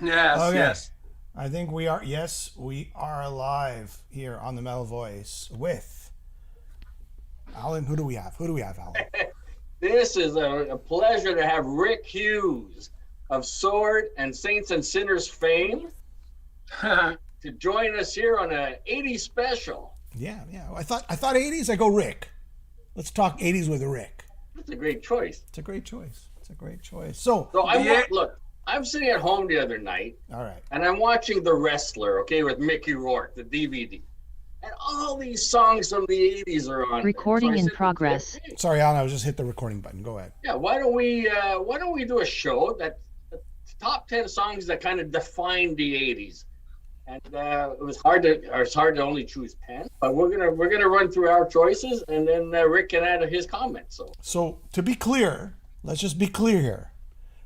Yes, Okay. yes. I think we are, yes, we are live here on the Metal Voice with Alan. Who do we have? Who do we have, Alan? This is a pleasure to have Rick Hughes of Sword and Saints and Sinners fame to join us here on a 80s special. Yeah, yeah. I thought 80s. I go Rick. Let's talk 80s with Rick. That's a great choice. It's a great choice. It's a great choice. So, So The look, I'm sitting at home the other night all right. and I'm watching The Wrestler, okay, with Mickey Rourke, the DVD. And all these songs from the 80s are on. Recording there. So I in said to progress. Jim, "Hey, Sorry, Alan. I was just hit the recording button. Go ahead. yeah, why don't we do a show that the top 10 songs that kind of define the 80s? And it's hard to only choose 10, but we're gonna run through our choices, and then Rick can add his comments. So, to be clear, let's just be clear here.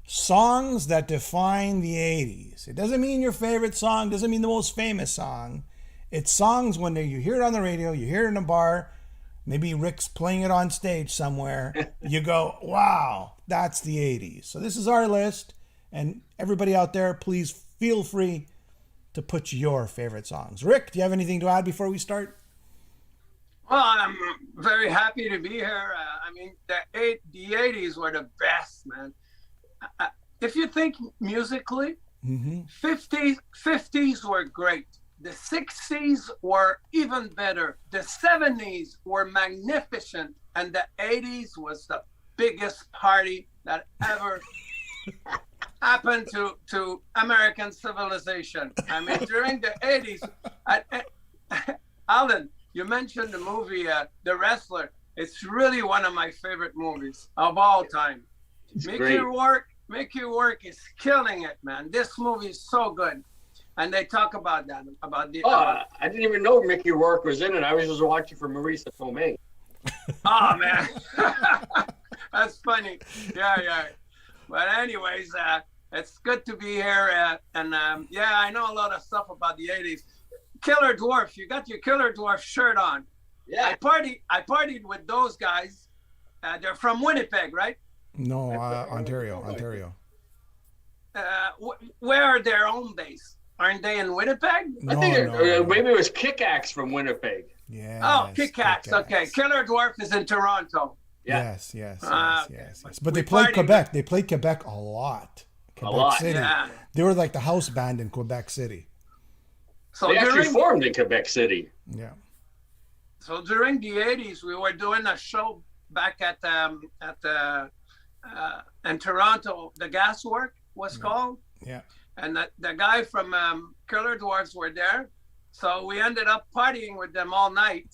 Songs that define the 80s. It doesn't mean your favorite song, doesn't mean the most famous song. It's songs when you hear it on the radio, you hear it in a bar, maybe Rick's playing it on stage somewhere, you go, wow, that's the 80s. So this is our list, and everybody out there, please feel free to put your favorite songs. Rick, do you have anything to add before we start? Well, I'm very happy to be here. I mean, the 80s were the best, man. If you think musically, 50s were great. The 60s were even better. The 70s were magnificent. And the 80s was the biggest party that ever happened to American civilization. I mean, during the 80s, Alan, you mentioned the movie The Wrestler. It's really one of my favorite movies of all time. Mickey Rourke is killing it, man. This movie is so good. And they talk about that, about the... I didn't even know Mickey Rourke was in it. I was just watching for Marisa Tomei. Oh, man. That's funny. Yeah. But anyways, it's good to be here. Yeah, I know a lot of stuff about the 80s. Killer Dwarf, you got your Killer Dwarf shirt on. Yeah. I partied with those guys. They're from Winnipeg, right? No, Ontario. Where are their home base? Aren't they in Winnipeg? I think maybe it was Kick-Axe from Winnipeg. Yeah. Oh, Kick-Axe. Okay. Killer Dwarf is in Toronto. Yeah. Yes. Okay. But they We played partied Quebec. They played Quebec a lot. Quebec City. Yeah. They were like the house band in Quebec City. So They actually formed in Quebec City. Yeah. So during the 80s, we were doing a show back at in Toronto. The Gaswork was called. Yeah. And the guy from Killer Dwarfs were there. So we ended up partying with them all night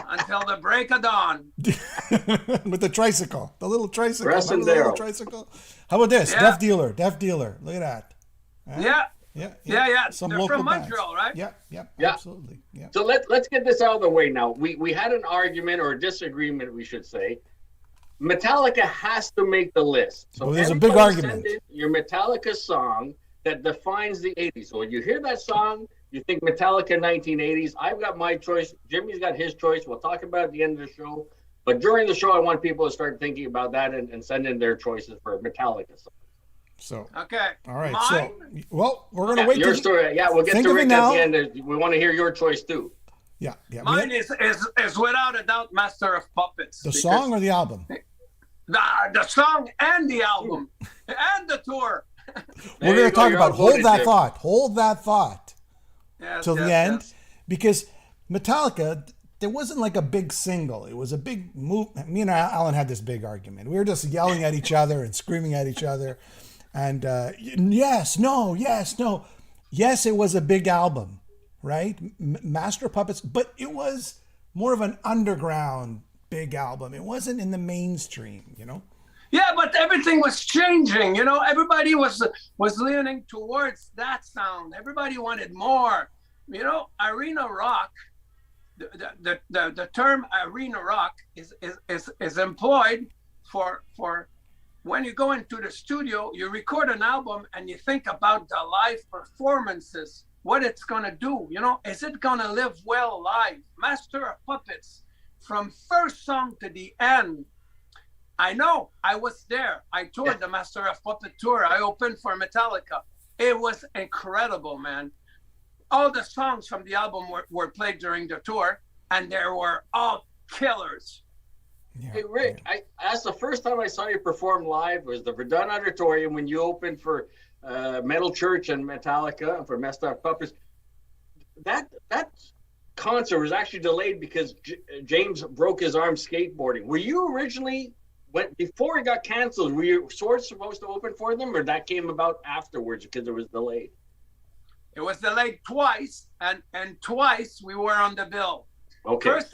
until the break of dawn. With the tricycle, the little tricycle. Russ and Remember the little Daryl. tricycle? How about this? Yeah. Deaf dealer. Look at that. Huh? Yeah. Some They're local from bands. Montreal, right? Yeah, Yeah. absolutely. Yeah. So let's get this out of the way now. We had an argument or a disagreement, we should say. Metallica has to make the list. So Well, there's a big everybody argument. send in your Metallica song that defines the 80s. So when you hear that song, you think Metallica 1980s. I've got my choice. Jimmy's got his choice. We'll talk about it at the end of the show. But during the show, I want people to start thinking about that and send in their choices for Metallica songs. So, Okay. all right. Mine? So, well, we're gonna wait. Your till- story. Yeah, we'll get Think to of it Rick now. at the end. We want to hear your choice too. Yeah. Mine is without a doubt Master of Puppets. The because song or the album? the song and the album and the tour. We're you gonna go, talk you're about. Hold outvoted, that Jim. thought. Hold that thought Yes, till the yes, end, yes. because Metallica. There wasn't like a big single. It was a big move. Me and Alan had this big argument. We were just yelling at each other and screaming at each other. And yes, no. Yes, it was a big album, right? Master of Puppets, but it was more of an underground big album. It wasn't in the mainstream, you know? Yeah, but everything was changing. Everybody was leaning towards that sound. Everybody wanted more. Arena rock. The term arena rock is employed for when you go into the studio, you record an album and you think about the live performances, what it's gonna do. Is it gonna live well live? Master of Puppets, from first song to the end. I know, I was there. I toured the Master of Puppet tour. I opened for Metallica. It was incredible, man. All the songs from the album were played during the tour, and they were all killers. Yeah, hey, Rick, yeah. That's the first time I saw you perform live was the Verdun Auditorium when you opened for Metal Church and Metallica and for Messed Up Puppets. That concert was actually delayed because James broke his arm skateboarding. Were you originally, before it got canceled, were your Sword supposed to open for them, or that came about afterwards because it was delayed? It was delayed twice, and twice we were on the bill. Okay. First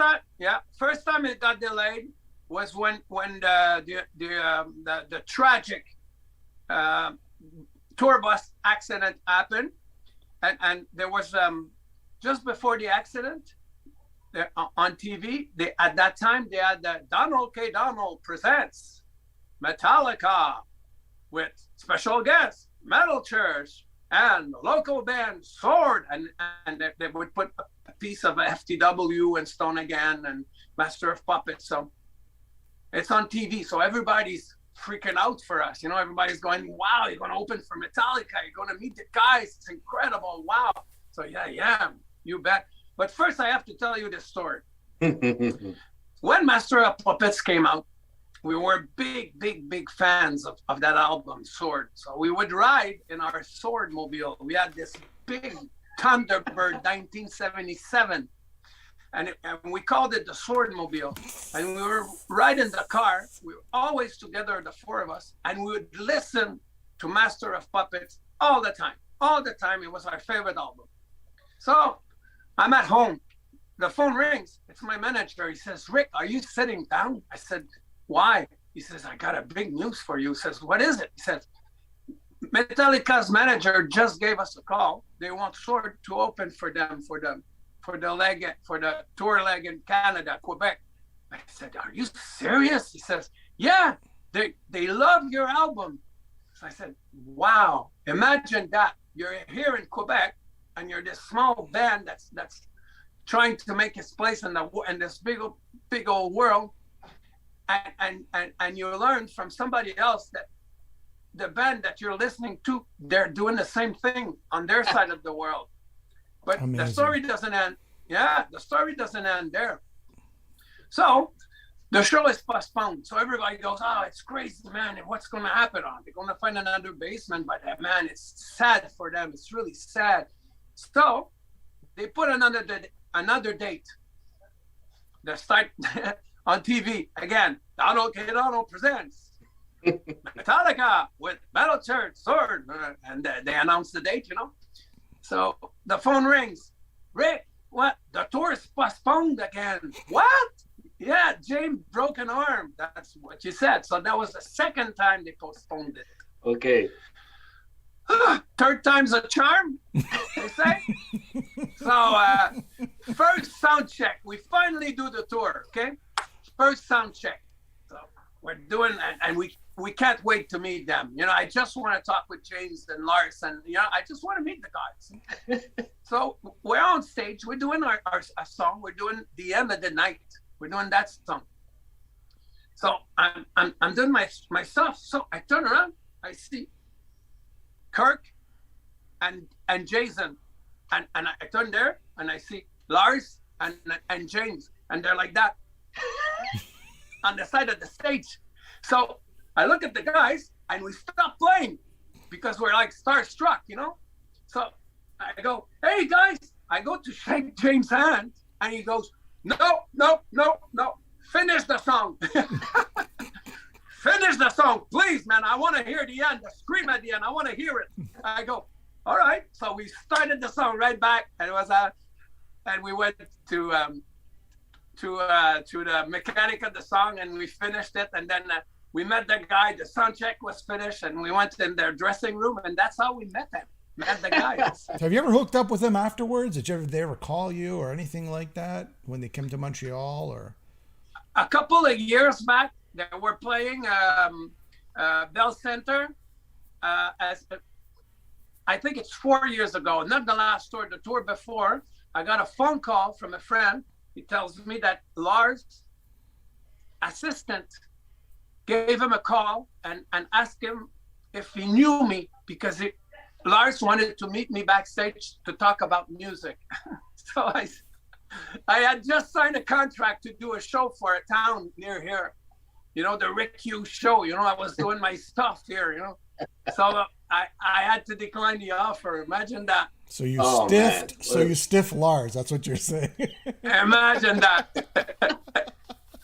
time it got delayed was when the tragic tour bus accident happened, and there was just before the accident on TV. At that time they had the Donald K. Donald presents Metallica with special guests, Metal Church, and the local band Sword, and they would put a piece of FTW and Stone Again and Master of Puppets. So it's on TV. So everybody's freaking out for us. You know, everybody's going, wow, you're going to open for Metallica. You're going to meet the guys. It's incredible. Wow. So yeah, you bet. But first I have to tell you this story. When Master of Puppets came out, we were big fans of that album, Sword. So we would ride in our Sword mobile. We had this big Thunderbird 1977, and we called it the Sword mobile. And we were riding the car. We were always together, the four of us, and we would listen to Master of Puppets all the time. All the time. It was our favorite album. So I'm at home. The phone rings. It's my manager. He says, Rick, are you sitting down? I said, why? He says, I got a big news for you. He says, what is it? He says, Metallica's manager just gave us a call. They want Sword to open for them for the tour leg in Canada, Quebec. I said, are you serious? He says, yeah, they love your album. So I said, wow, imagine that. You're here in Quebec and you're this small band that's trying to make its place in this big old world. And you learn from somebody else that the band that you're listening to, they're doing the same thing on their side of the world. But amazing. The story doesn't end. Yeah, the story doesn't end there. So the show is postponed. So everybody goes, oh, it's crazy, man. What's going to happen? They're going to find another basement. But man, it's sad for them. It's really sad. So they put another date. They start on TV again. Donald K. Donald presents Metallica with Metal Church, Sword, and they announce the date, you know. So the phone rings. Rick, what? The tour is postponed again. What? Yeah, James broke an arm. That's what you said. So that was the second time they postponed it. Okay. Third time's a charm, they say. So first sound check. We finally do the tour, okay? First sound check. So we're doing, and we can't wait to meet them. You know, I just want to talk with James and Lars, and you know, I just want to meet the guys. So we're on stage. We're doing our song. We're doing The End of the Night. We're doing that song. So I'm doing my stuff. So I turn around. I see Kirk and Jason, and I turn there and I see Lars and James, and they're like that on the side of the stage. So I look at the guys and we stop playing because we're like starstruck, you know. So I go, hey guys, I go to shake James' hand and he goes, no, finish the song. Finish the song, please, man. I want to hear the end, the scream at the end. I want to hear it. I go, all right. So we started the song right back, and it was and we went to the mechanic of the song, and we finished it. And then we met the guy. The sound check was finished, and we went in their dressing room, and that's how we met them. Met the guys. Have you ever hooked up with them afterwards? Did they ever call you or anything like that when they came to Montreal? Or a couple of years back, they were playing Bell Center. I think it's 4 years ago, not the last tour, the tour before. I got a phone call from a friend. He tells me that Lars' assistant gave him a call and asked him if he knew me because Lars wanted to meet me backstage to talk about music. So I had just signed a contract to do a show for a town near here. You know, the Rick Hughes show. You know, I was doing my stuff here, you know. So I had to decline the offer. Imagine that. So you stiffed. Man. So you stiff Lars. That's what you're saying. Imagine that.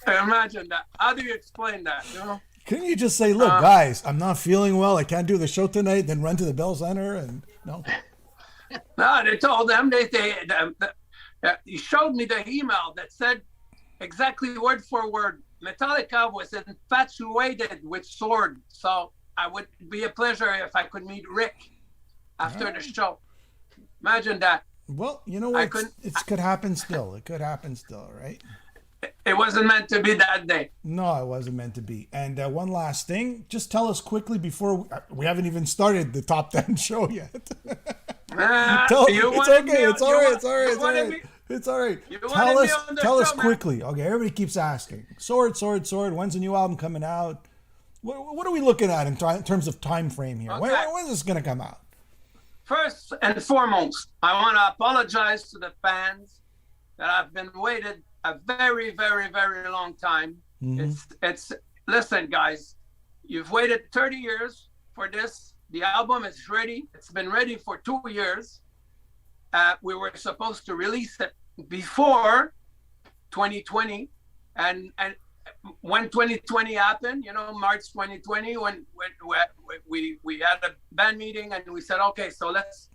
Imagine that. How do you explain that? You know. Couldn't you just say, "Look, guys, I'm not feeling well. I can't do the show tonight." Then run to the Bell Center and no. No, they told them he showed me the email that said exactly word for word. Metallica was infatuated with sword, so I would be a pleasure if I could meet Rick after the show. Imagine that. Well, you know what? It could happen still. It could happen still, right? It wasn't meant to be that day. No, it wasn't meant to be. And one last thing, just tell us quickly before we haven't even started the top 10 show yet. It's okay. It's all right. It's all right. It's all right. It's all right. Tell us quickly. Okay, everybody keeps asking. Sword. When's the new album coming out? What are we looking at in terms of time frame here? Okay. When is this going to come out? First and foremost, I want to apologize to the fans that I've been waited a very, very, very long time. Mm-hmm. Listen, guys, you've waited 30 years for this. The album is ready. It's been ready for 2 years. We were supposed to release it before 2020, and when 2020 happened, you know, March 2020, when we had a band meeting and we said, okay, so let's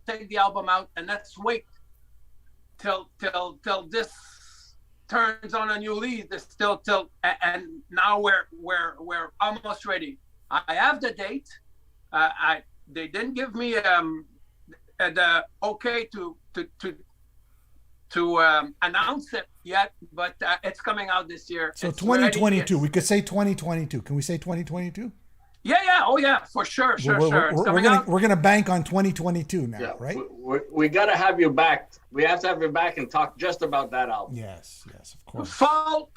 take the album out and let's wait till this turns on a new leaf. And now we're almost ready. I have the date. They didn't give me the okay to announce it yet, but it's coming out this year. So 2022. We could say 2022. Can we say 2022? Yeah. Oh, yeah. For sure. We're gonna bank on 2022 now, right? We gotta have you back. We have to have you back and talk just about that album. Yes, of course. Fall.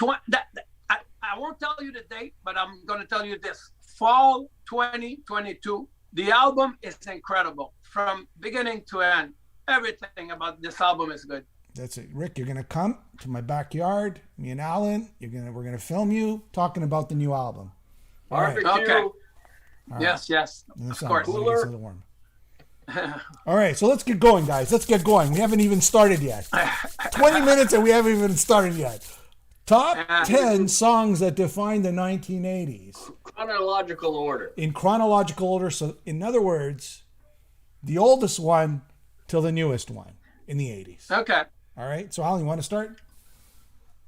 I won't tell you the date, but I'm gonna tell you this: fall 2022. The album is incredible from beginning to end. Everything about this album is good. That's it. Rick, you're going to come to my backyard, me and Alan. We're going to film you talking about the new album. All right. Okay. Yes. Of course. Cooler. All right, so let's get going, guys. Let's get going. We haven't even started yet. 20 minutes and we haven't even started yet. Top 10 songs that define the 1980s. Chronological order. In chronological order. So, in other words, the oldest one till the newest one in the 80s. Okay. All right. So, Alan, you want to start?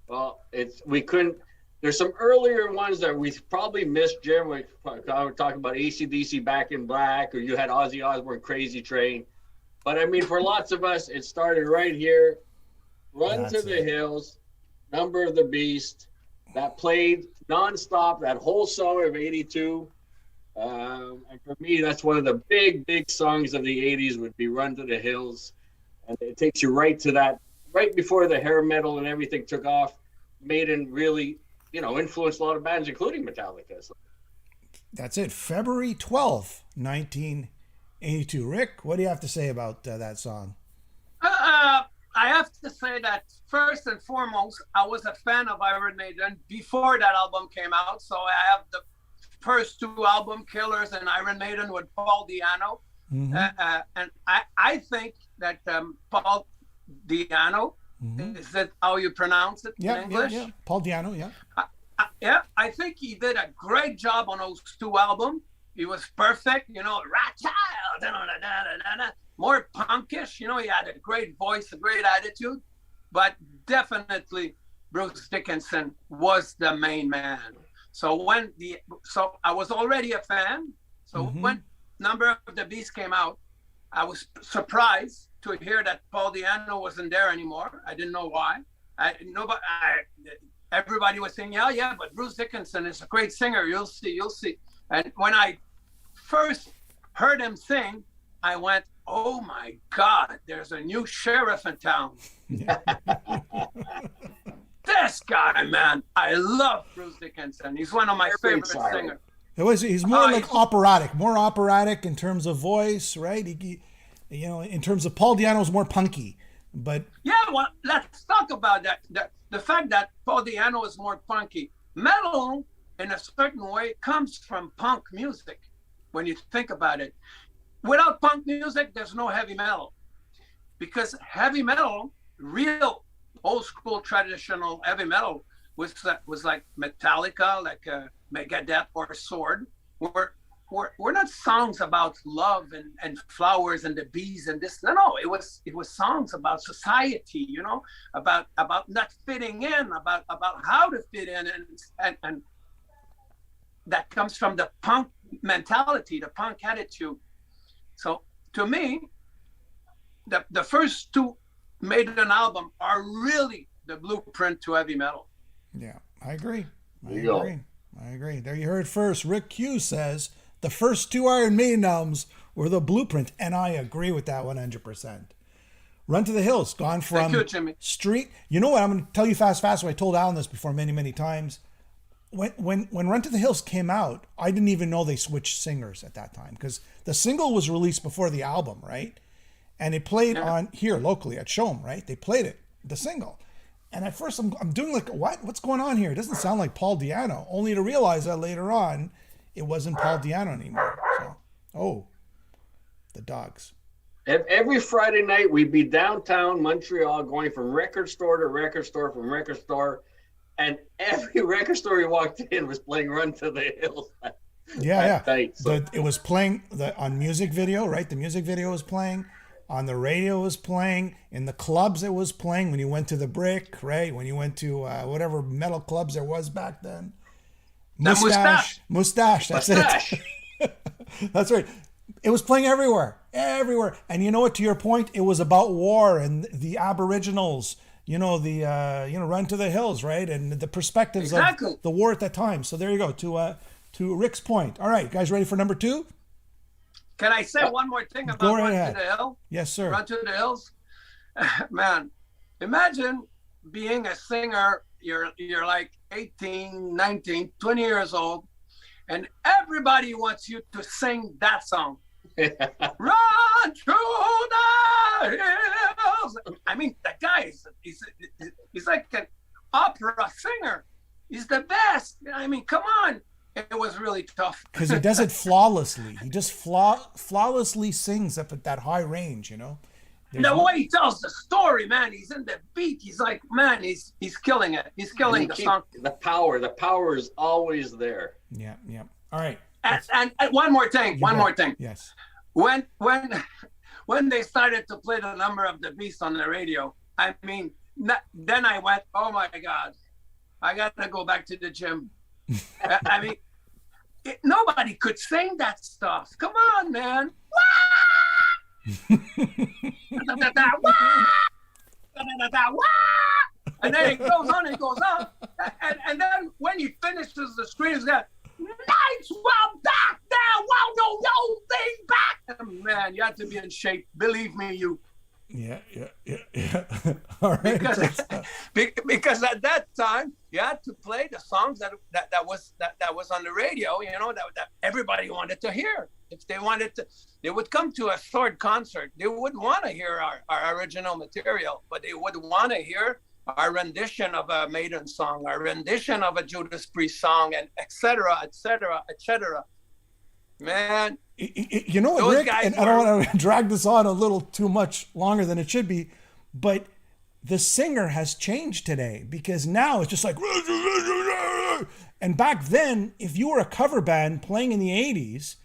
Well, there's some earlier ones that we probably missed, Jim. We were talking about AC/DC Back in Black, or you had Ozzy Osbourne Crazy Train. But I mean, for lots of us, it started right here. Run to the Hills. Number of the Beast, that played nonstop, that whole summer of 82. And for me, that's one of the big songs of the 80s would be Run to the Hills. And it takes you right to that, right before the hair metal and everything took off. Maiden really, influenced a lot of bands, including Metallica. So. That's it. February 12th, 1982. Rick, what do you have to say about that song? I have to say that first and foremost, I was a fan of Iron Maiden before that album came out. So I have the first two album, Killers and Iron Maiden, with Paul Di'Anno. Mm-hmm. And I think that Paul Di'Anno, is that how you pronounce it in English? Yeah. Paul Di'Anno, yeah. I think he did a great job on those two albums. He was perfect, Rat Child, more punkish, he had a great voice, a great attitude, but definitely Bruce Dickinson was the main man. So I was already a fan. So when Number of the Beast came out, I was surprised to hear that Paul Di'Anno wasn't there anymore. I didn't know why. Everybody was saying, yeah, but Bruce Dickinson is a great singer. You'll see. And when I first heard him sing, I went, oh my God, there's a new sheriff in town. This guy, man, I love Bruce Dickinson. He's one of my favorite singers. He's more like more operatic in terms of voice, right? In terms of Paul Di'Anno's more punky, but yeah. Well, let's talk about that. The fact that Paul Di'Anno is more punky. Metal, in a certain way, comes from punk music. When you think about it, without punk music, there's no heavy metal, because heavy metal, real old school traditional heavy metal, was like Metallica, like Megadeth or Sword. We're not songs about love and flowers and the bees and this. No, it was songs about society, about not fitting in, about how to fit in, and that comes from the punk mentality, the punk attitude. So to me, the first two Maiden album are really the blueprint to heavy metal. Yeah, I agree. I agree. There you heard it first. Rick Hughes says the first two Iron Maiden albums were the blueprint, and I agree with that 100%. Run to the Hills, gone from street. You know what? I'm going to tell you fast. I told Alan this before many times. When Run to the Hills came out, I didn't even know they switched singers at that time, because the single was released before the album, right? And it played on here locally at Show'em, right? They played it, the single. And at first I'm doing like, what's going on here? It doesn't sound like Paul Di'Anno, only to realize that later on it wasn't Paul Di'Anno anymore. So, the dogs. Every Friday night we'd be downtown Montreal, going from record store to record store, from record store, and every record store we walked in was playing Run to the Hills. Yeah. Night, so. It was playing on music video, right? The music video was playing. On the radio it was playing. In the clubs it was playing. When you went to the Brick, right? When you went to whatever metal clubs there was back then. Mustache. That's it. That's right. It was playing everywhere. And you know what? To your point, it was about war and the Aboriginals. Run to the Hills, right? And the perspectives of the war at that time. So there you go. To Rick's point. All right, guys, ready for number 2? Can I say one more thing about Run to the Hills? Yes, sir. Run to the Hills. Man, imagine being a singer. You're like 18, 19, 20 years old, and everybody wants you to sing that song. Run through the hills. I mean, that guy he's like an opera singer. He's the best. I mean, come on. It was really tough. Because he does it flawlessly. He just flawlessly sings up at that high range, The way he tells the story, man, he's in the beat. He's like, man, he's killing it. He's killing the song. The power is always there. Yeah. All right. And one more thing. Yes. When they started to play the number of the beast on the radio, I mean, then I went, oh my God, I got to go back to the gym. I mean, nobody could sing that stuff. Come on, man. And then it goes on. And then when he finishes the screen, he's got, nice, well, back there, well, no, thing back. Man, you have to be in shape. Believe me, you. Yeah. All right. Because at that time you had to play the songs that was on the radio, that everybody wanted to hear. If they wanted to, they would come to a Sword concert. They wouldn't want to hear our original material, but they would want to hear our rendition of a Maiden song, our rendition of a Judas Priest song, and et cetera. Man, you know what, Rick, and I don't want to drag this on a little too much longer than it should be, but the singer has changed today, because now it's just like, and back then, if you were a cover band playing in the 80s,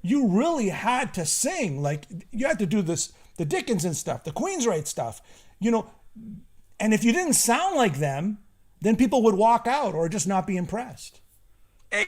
you really had to sing. Like, you had to do this, the Dickinson stuff, the Queensryche stuff, and if you didn't sound like them, then people would walk out or just not be impressed.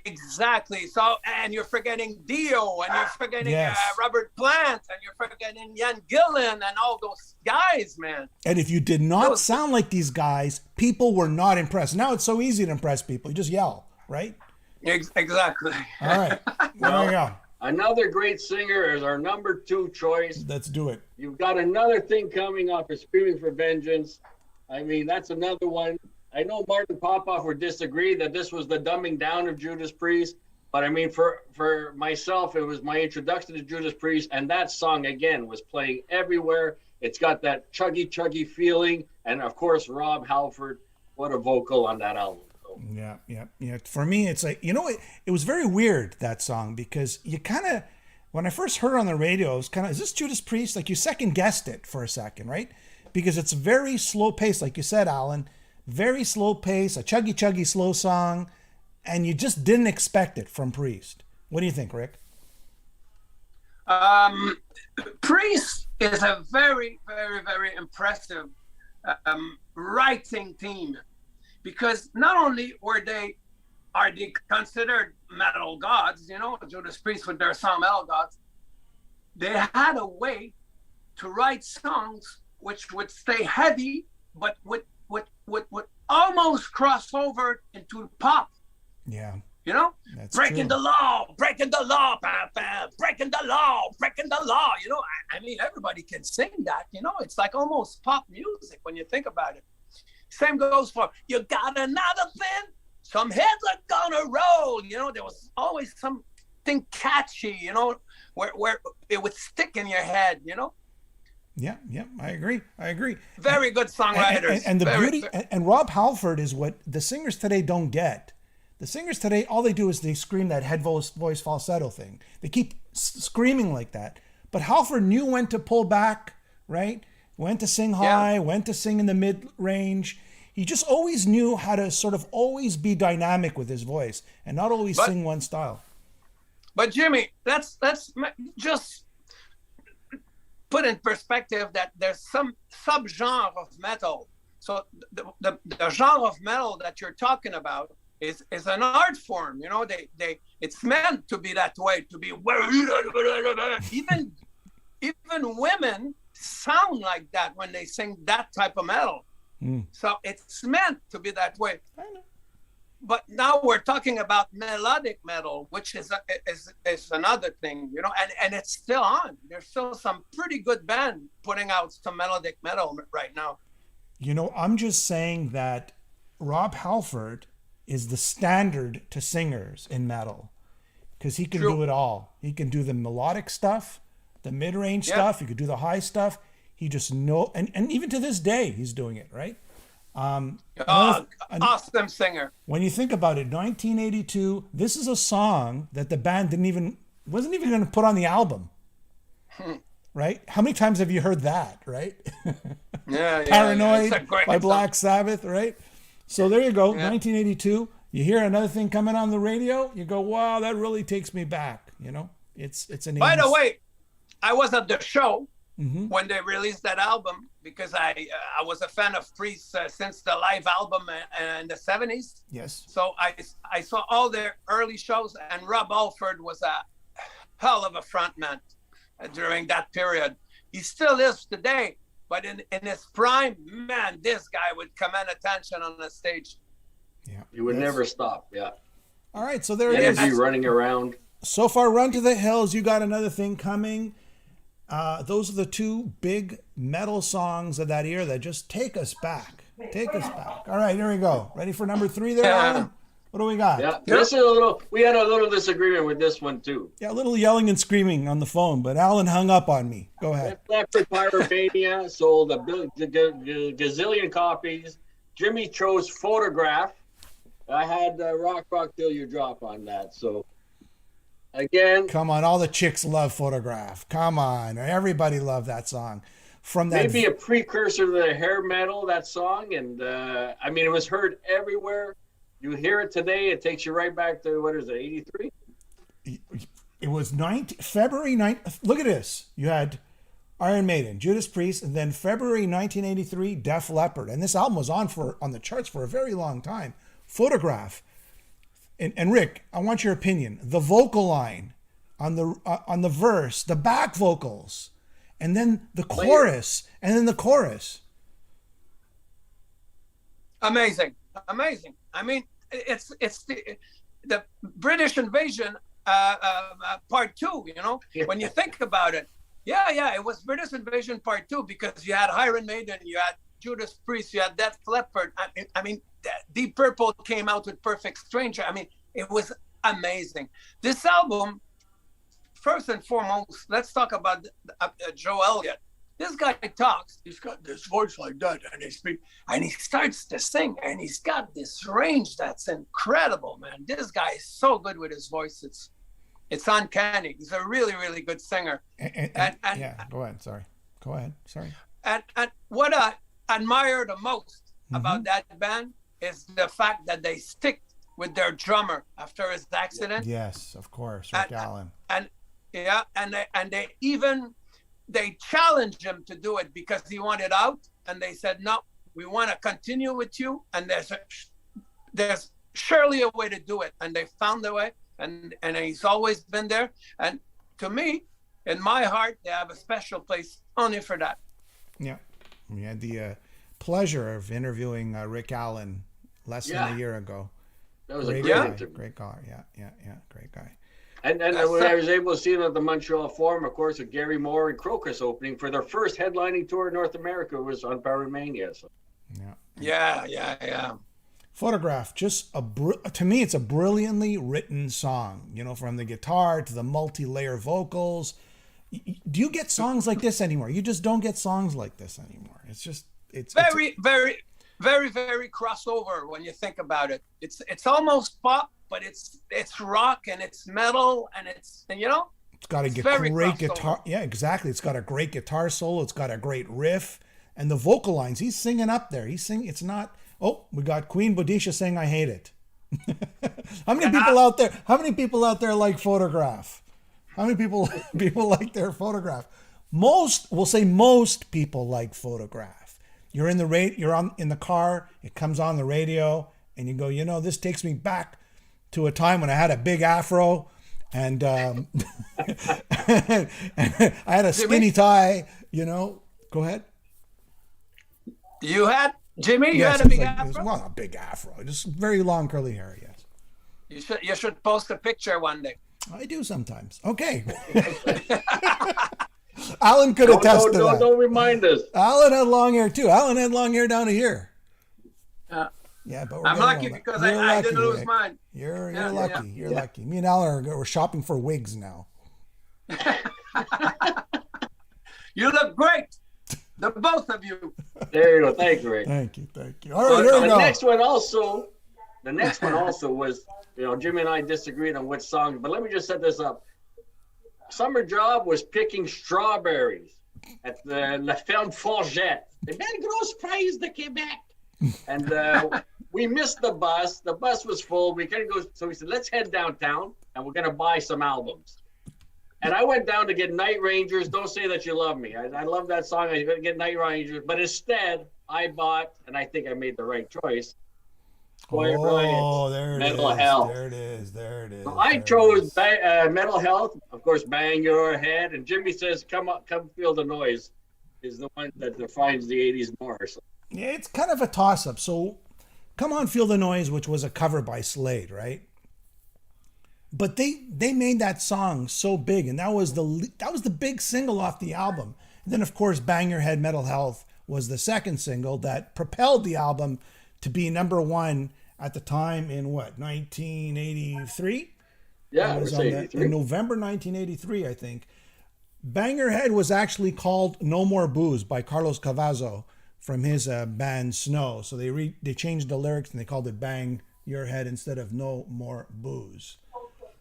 Exactly. So, and you're forgetting Dio, and you're forgetting Robert Plant, and you're forgetting Ian Gillan, and all those guys, man. And if you did not sound like these guys, people were not impressed. Now it's so easy to impress people. You just yell, right? Exactly. All right. There we go. Another great singer is our number 2 choice. Let's do it. You've got another thing coming off of Screaming for Vengeance. I mean, that's another one. I know Martin Popoff would disagree that this was the dumbing down of Judas Priest, But I mean, for myself, it was my introduction to Judas Priest, and that song again was playing everywhere. It's got that chuggy feeling, and of course, Rob Halford, what a vocal on that album. So. Yeah. For me, it's like, it was very weird, that song, because you kind of, when I first heard it on the radio, I was kind of, is this Judas Priest? Like, you second guessed it for a second, right? Because it's very slow pace, like you said, Alan, very slow pace, a chuggy slow song. And you just didn't expect it from Priest. What do you think, Rick? Priest is a very, very, very impressive writing team, because not only are they considered metal gods, Judas Priest with their song Metal Gods, they had a way to write songs which would stay heavy, but would almost cross over into pop. Yeah. That's breaking true. breaking the law, breaking the law. I mean, everybody can sing that, it's like almost pop music when you think about it. Same goes for You Got Another Thing, some heads are gonna roll. There was always something catchy, where it would stick in your head, Yeah, I agree. Very good songwriters. And the beauty, and Rob Halford is what the singers today don't get. The singers today, all they do is they scream that head voice falsetto thing. They keep screaming like that. But Halford knew when to pull back, right? When to sing high, when to sing in the mid-range. He just always knew how to sort of always be dynamic with his voice and not always sing one style. But Jimmy, let's just put in perspective that there's some subgenre of metal. So the genre of metal that you're talking about is an art form, it's meant to be that way, to be even women sound like that when they sing that type of metal. So it's meant to be that way. But now we're talking about melodic metal, which is another thing, and it's still on. There's still some pretty good band putting out some melodic metal right now. I'm just saying that Rob Halford is the standard to singers in metal, because he can do it all. He can do the melodic stuff, the mid-range stuff. He could do the high stuff. He just and even to this day, he's doing it, right? Awesome singer. When you think about it, 1982, this is a song that the band wasn't even going to put on the album. Right? How many times have you heard that, right? Paranoid by Black Sabbath, right? So there you go, 1982. You hear another thing coming on the radio, you go, wow, that really takes me back. It's an. By the way, I was at the show when they released that album, because I was a fan of Priest since the live album in the 70s. Yes. So I saw all their early shows, and Rob Halford was a hell of a frontman during that period. He still is today. But in his prime, man, this guy would command attention on the stage. Yeah. He would never stop. Yeah. All right. So there it is. Energy running around. So far, Run to the Hills. You Got Another Thing Coming. Those are the two big metal songs of that era that just take us back. All right. Here we go. Ready for number 3 there, Alan? What do we got? Yeah, we had a little disagreement with this one too. Yeah, a little yelling and screaming on the phone, but Alan hung up on me. Go ahead. Leopard Pyromania sold a gazillion copies. Jimmy chose Photograph. I had Rock Till You Drop on that. So again, come on, all the chicks love Photograph. Come on, everybody loved that song. From that, maybe a precursor to the hair metal, that song, and I mean, it was heard everywhere. You hear it today, it takes you right back to, what is it, 83? It was February 9th. Look at this. You had Iron Maiden, Judas Priest, and then February 1983, Def Leppard. And this album was on the charts for a very long time. Photograph. And Rick, I want your opinion. The vocal line on the verse, the back vocals, and then the chorus, Amazing. I mean, it's the British invasion part 2, when you think about it. Yeah, it was British invasion part 2, because you had Iron Maiden, you had Judas Priest, you had Def Leppard. I mean, Deep Purple came out with Perfect Stranger. I mean, it was amazing. This album, first and foremost, let's talk about Joe Elliott. This guy talks, he's got this voice like that, and he starts to sing, and he's got this range that's incredible, man. This guy is so good with his voice. It's uncanny. He's a really, really good singer. And yeah, go ahead. Sorry. And what I admire the most about that band is the fact that they stick with their drummer after his accident. Yes, of course, Rick Allen. And they challenged him to do it because he wanted out, and they said, no, we want to continue with you, and there's surely a way to do it, and they found a way, and he's always been there. And to me, in my heart, they have a special place only for that. Yeah, we had the pleasure of interviewing Rick Allen less than a year ago. That was a great interview. Great guy. Yeah, great guy. And when I was able to see him at the Montreal Forum, of course, with Gary Moore and Crocus opening for their first headlining tour in North America was on Pyromania. So. Yeah. Photograph, just to me, it's a brilliantly written song. You know, from the guitar to the multi-layer vocals. Do you get songs like this anymore? You just don't get songs like this anymore. It's very, very, very, very crossover when you think about it. It's almost pop, but it's rock and it's metal and it's got a great guitar. Yeah, exactly. It's got a great guitar solo. It's got a great riff, and the vocal lines. He's singing up there. It's not. Oh, we got Queen Boudicca saying "I hate it." How many people out there like Photograph? How many people like their Photograph? Most people like Photograph. You're in the car, it comes on the radio, and you go, this takes me back to a time when I had a big afro and I had a skinny tie, Go ahead. You had, Jimmy, you had a big afro? Well, a big afro, just very long curly hair, yes. You should post a picture one day. I do sometimes. Okay. Alan could attest to that. Don't remind us. Alan had long hair too. Alan had long hair down to here. Yeah, but I'm lucky because I didn't lose mine. You're lucky. You're lucky. Me and Alan we're shopping for wigs now. You look great. The both of you. There you go. Thank you, Ray. Thank you. All right, here we go. The next one also was, Jimmy and I disagreed on which song, but let me just set this up. Summer Job was picking strawberries at the La Ferme Forgette, the belle grosse prize de Quebec. And we missed the bus. The bus was full. We couldn't go. So we said, let's head downtown and we're going to buy some albums. And I went down to get Night Rangers. Don't Say That You Love Me. I love that song. I was going to get Night Rangers. But instead, I bought, and I think I made the right choice, Quiet Riot, there it Metal is. Health. There it is. So I chose Metal Health, of course, Bang Your Head. And Jimmy says, Come Feel the Noise is the one that defines the 80s more. So. Yeah, it's kind of a toss-up. So Come On Feel the Noise, which was a cover by Slade, right? But they made that song so big, and that was the big single off the album. And then, of course, Bang Your Head, Metal Health was the second single that propelled the album to be number one at the time in 1983? Yeah, it was in November 1983, I think. Bang Your Head was actually called No More Booze by Carlos Cavazo from his band Snow. So they changed the lyrics and they called it Bang Your Head instead of No More Booze.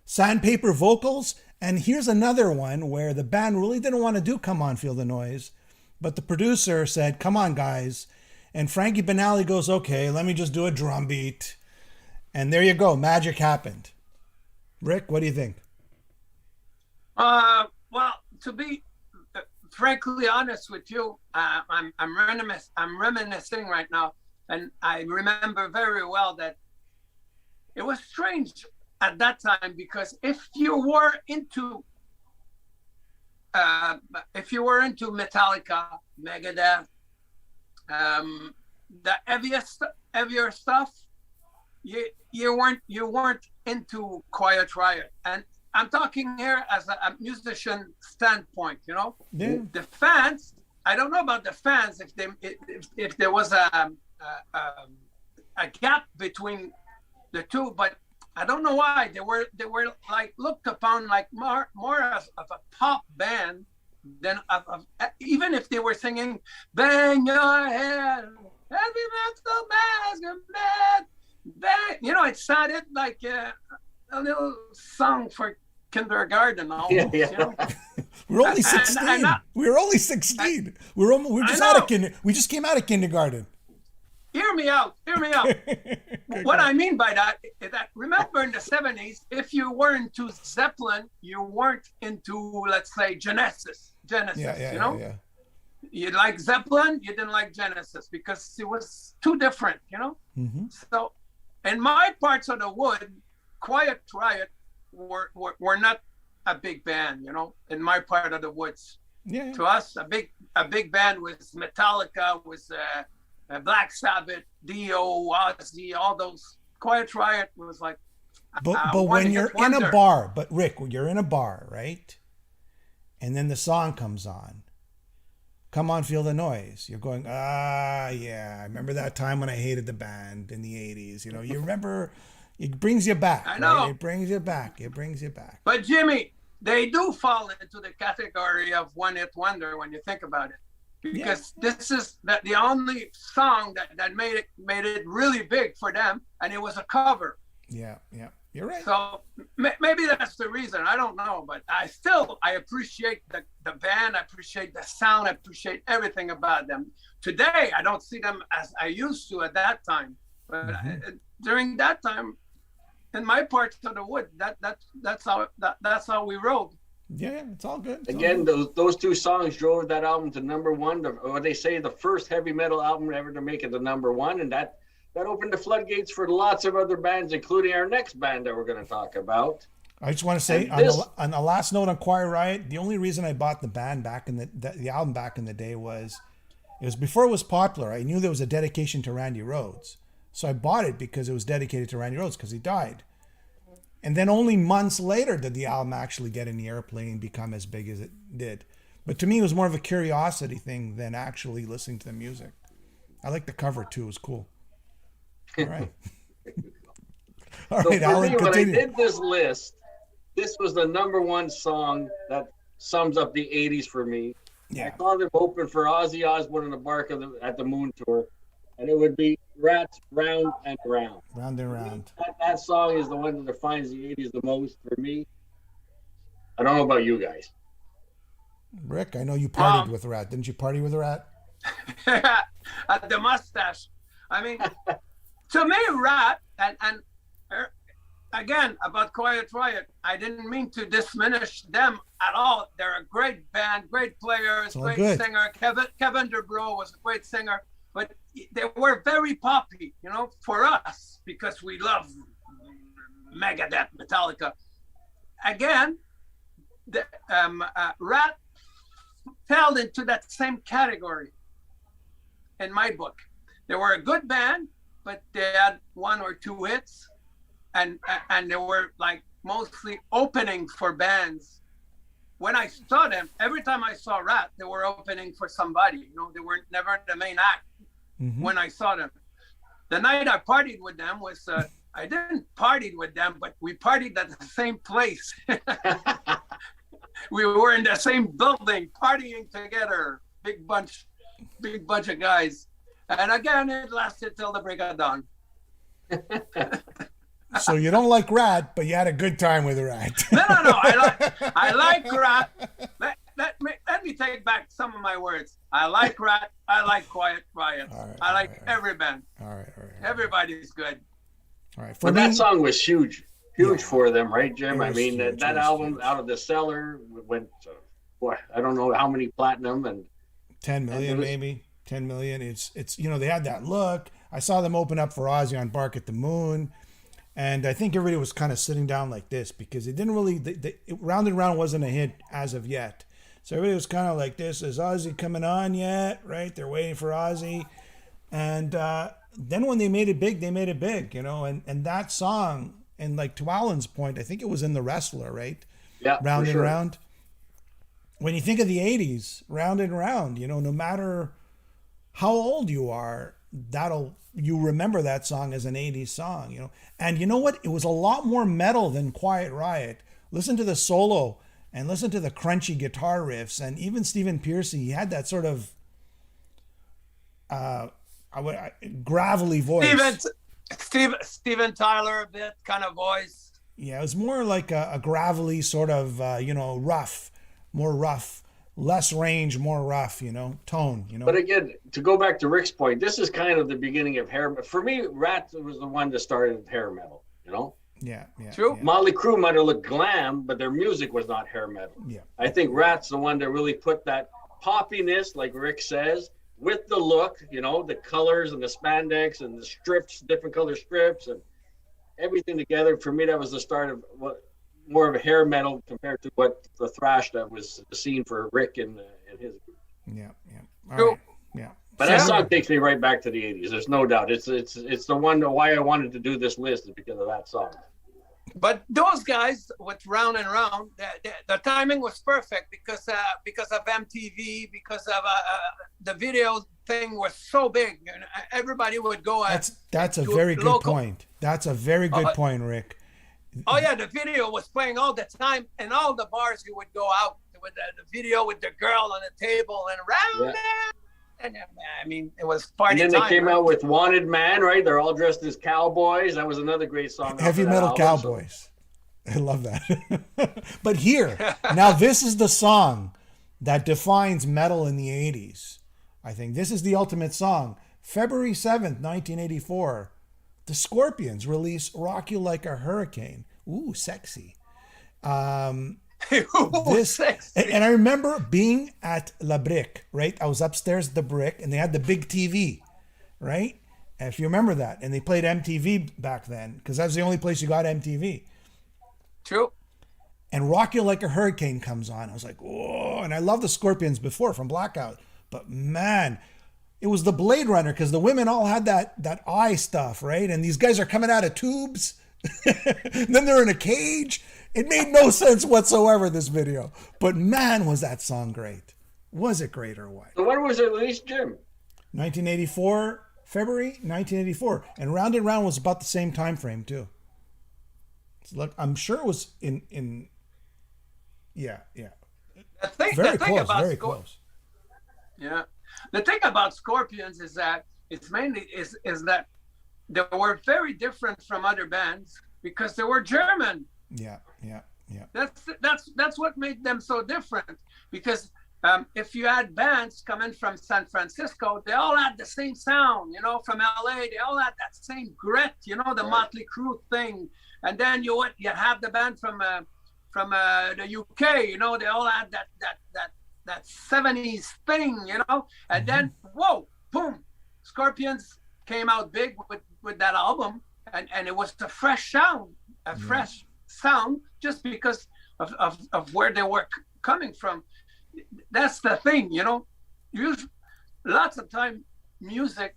Sandpaper vocals, and here's another one where the band really didn't want to do Come On Feel the Noise, but the producer said, come on guys, and Frankie Banali goes, okay, let me just do a drum beat, and there you go, magic happened. Rick, what do you think? Well, to be frankly honest with you, I'm reminiscing right now, and I remember very well that it was strange at that time, because if you were into Metallica, Megadeth, the heavier stuff, you weren't into Quiet Riot. And I'm talking here as a musician standpoint, Yeah. The fans, I don't know about the fans if there was a gap between the two, but I don't know why they were like looked upon like more of a pop band than even if they were singing "Bang Your Head, Heavy Metal Basket Man," bang. It sounded like a little song for kindergarten almost. Yeah, yeah. We're only 16. We're only 16. We just came out of kindergarten. Hear me out. What I mean by that is that remember in the 70s, if you weren't into Zeppelin, you weren't into, let's say, Genesis. Yeah. You like Zeppelin, you didn't like Genesis because it was too different, Mm-hmm. So in my parts of the wood, Quiet Riot were not a big band, in my part of the woods. Yeah. To us, a big band was Metallica, was Black Sabbath, Dio, Ozzy, all those. Quiet Riot was like. But when you're in a bar, Rick, when you're in a bar, right? And then the song comes on. Come on, feel the noise. You're going, yeah. I remember that time when I hated the band in the 80s. You remember, it brings you back. I know. Right? It brings you back. But Jimmy, they do fall into the category of one-hit wonder when you think about it. Because this is the only song that made it really big for them, and it was a cover. Yeah, you're right. So maybe that's the reason. I don't know, but I appreciate the band. I appreciate the sound. I appreciate everything about them. Today, I don't see them as I used to at that time. But during that time, in my parts of the wood, that's how we rode. Yeah, it's all good. Again, those two songs drove that album to number one. Or they say the first heavy metal album ever to make it to number one, and that opened the floodgates for lots of other bands, including our next band that we're going to talk about. I just want to say on the last note on Quiet Riot, the only reason I bought the band back in the album back in the day was it was before it was popular. I knew there was a dedication to Randy Rhoads, so I bought it because it was dedicated to Randy Rhoads because he died. And then only months later did the album actually get in the airplane and become as big as it did. But to me, it was more of a curiosity thing than actually listening to the music. I like the cover too. It was cool. All right. All right, Alan, continue. When I did this list, this was the number one song that sums up the 80s for me. Yeah. I saw them open for Ozzy Osbourne on the Bark at the Moon Tour. And it would be Rats, Round and Round. Round and Round. That song is the one that defines the 80s the most for me. I don't know about you guys. Rick, I know you partied with Rat. Didn't you party with Rat? At the mustache. I mean, to me, Rat, and again, about Quiet Riot, I didn't mean to diminish them at all. They're a great band, great players, great singer. Kevin DeBro was a great singer. But they were very poppy, for us, because we love Megadeth, Metallica. Again, the Rat fell into that same category in my book. They were a good band, but they had one or two hits, and they were like mostly opening for bands. When I saw them, every time I saw Rat, they were opening for somebody. They were never the main act. Mm-hmm. When I saw them, the night I partied with them was I didn't party with them, but we partied at the same place. We were in the same building, partying together, big bunch of guys, and again it lasted till the break of dawn. So you don't like Rat, but you had a good time with Rat. No. I like Rat. Let me take back some of my words. I like Rat. I like Quiet Riot. Right, I like every band. All right. Everybody's good. All right. But that song was huge for them, right, Jim? I mean, that album, Out of the Cellar, went, I don't know how many platinum and 10 million, maybe 10 million. It's they had that look. I saw them open up for Ozzy on Bark at the Moon. And I think everybody was kind of sitting down like this because it didn't really, Round and Round wasn't a hit as of yet. So everybody was kind of like this, is Ozzy coming on yet? Right? They're waiting for Ozzy. And then when they made it big, and that song, and like to Alan's point, I think it was in The Wrestler, right? Yeah, Round and sure. Round. When you think of the 80s, Round and Round, no matter how old you are, you remember that song as an 80s song, you know. And you know what? It was a lot more metal than Quiet Riot. Listen to the solo and listen to the crunchy guitar riffs. And even Stephen Pearcy, he had that sort of gravelly voice. Steven Tyler, a bit kind of voice. Yeah, it was more like a gravelly sort of, rough, more rough, less range, more rough, tone, But again, to go back to Rick's point, this is kind of the beginning of hair. For me, Rat was the one that started hair metal, Yeah. True. Yeah. Motley Crue might have looked glam, but their music was not hair metal. Yeah. I think Rat's the one that really put that poppiness, like Rick says, with the look, the colors and the spandex and the strips, different color strips and everything together. For me, that was the start of more of a hair metal compared to what the thrash that was the scene for Rick and his group. Yeah. All Cool. right. Yeah. But that song takes me right back to the 80s. There's no doubt. It's the one why I wanted to do this list is because of that song. But those guys with Round and Round, the timing was perfect because of MTV, because of the video thing was so big, and everybody would go. That's a very good point. That's a very good point, Rick. Oh yeah, the video was playing all the time, and all the bars you would go out with the video with the girl on the table and round. Yeah. And I mean, it was party time. And then they came out with Wanted Man, right? They're all dressed as cowboys. That was another great song. Heavy Metal Cowboys. I love that. But here, now this is the song that defines metal in the 80s. I think this is the ultimate song. February 7th, 1984, the Scorpions release Rock You Like a Hurricane. Ooh, sexy. Sexy. And I remember being at La Brick, right? I was upstairs at the Brick, and they had the big TV, right? And if you remember that, and they played MTV back then, because that was the only place you got MTV. True. And Rock You Like a Hurricane comes on. I was like, whoa. And I love the Scorpions before from Blackout. But man, it was the Blade Runner, because the women all had that eye stuff, right? And these guys are coming out of tubes. Then they're in a cage. It made no sense whatsoever, this video. But man, was that song great. Was it great or what? So when was it released, Jim? 1984, February 1984. And Round and Round was about the same time frame too. So look, I'm sure it was in yeah. Very close. Yeah. The thing about Scorpions is that it's mainly is that they were very different from other bands because they were German. Yeah. That's what made them so different. Because if you had bands coming from San Francisco, they all had the same sound. From LA, they all had that same grit. The Motley Crue thing. And then you have the band from the UK. They all had that 70s thing. And then whoa, boom, Scorpions came out big with that album, and it was a fresh sound, fresh sound, just because of where they were coming from. That's the thing, lots of time music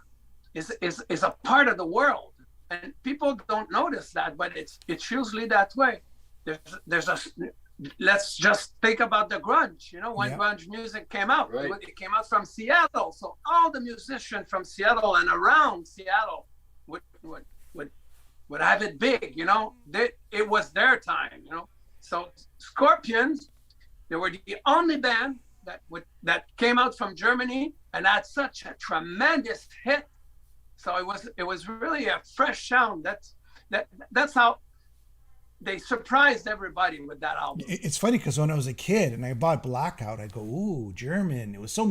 is a part of the world, and people don't notice that, but it's usually that way. Let's just think about the grunge, when grunge music came out. Right. It came out from Seattle, so all the musicians from Seattle and around Seattle would have it big, it was their time, So Scorpions, they were the only band that came out from Germany and had such a tremendous hit. So it was really a fresh sound. That's how they surprised everybody with that album. It's funny because when I was a kid and I bought Blackout, I go, ooh, German. It was so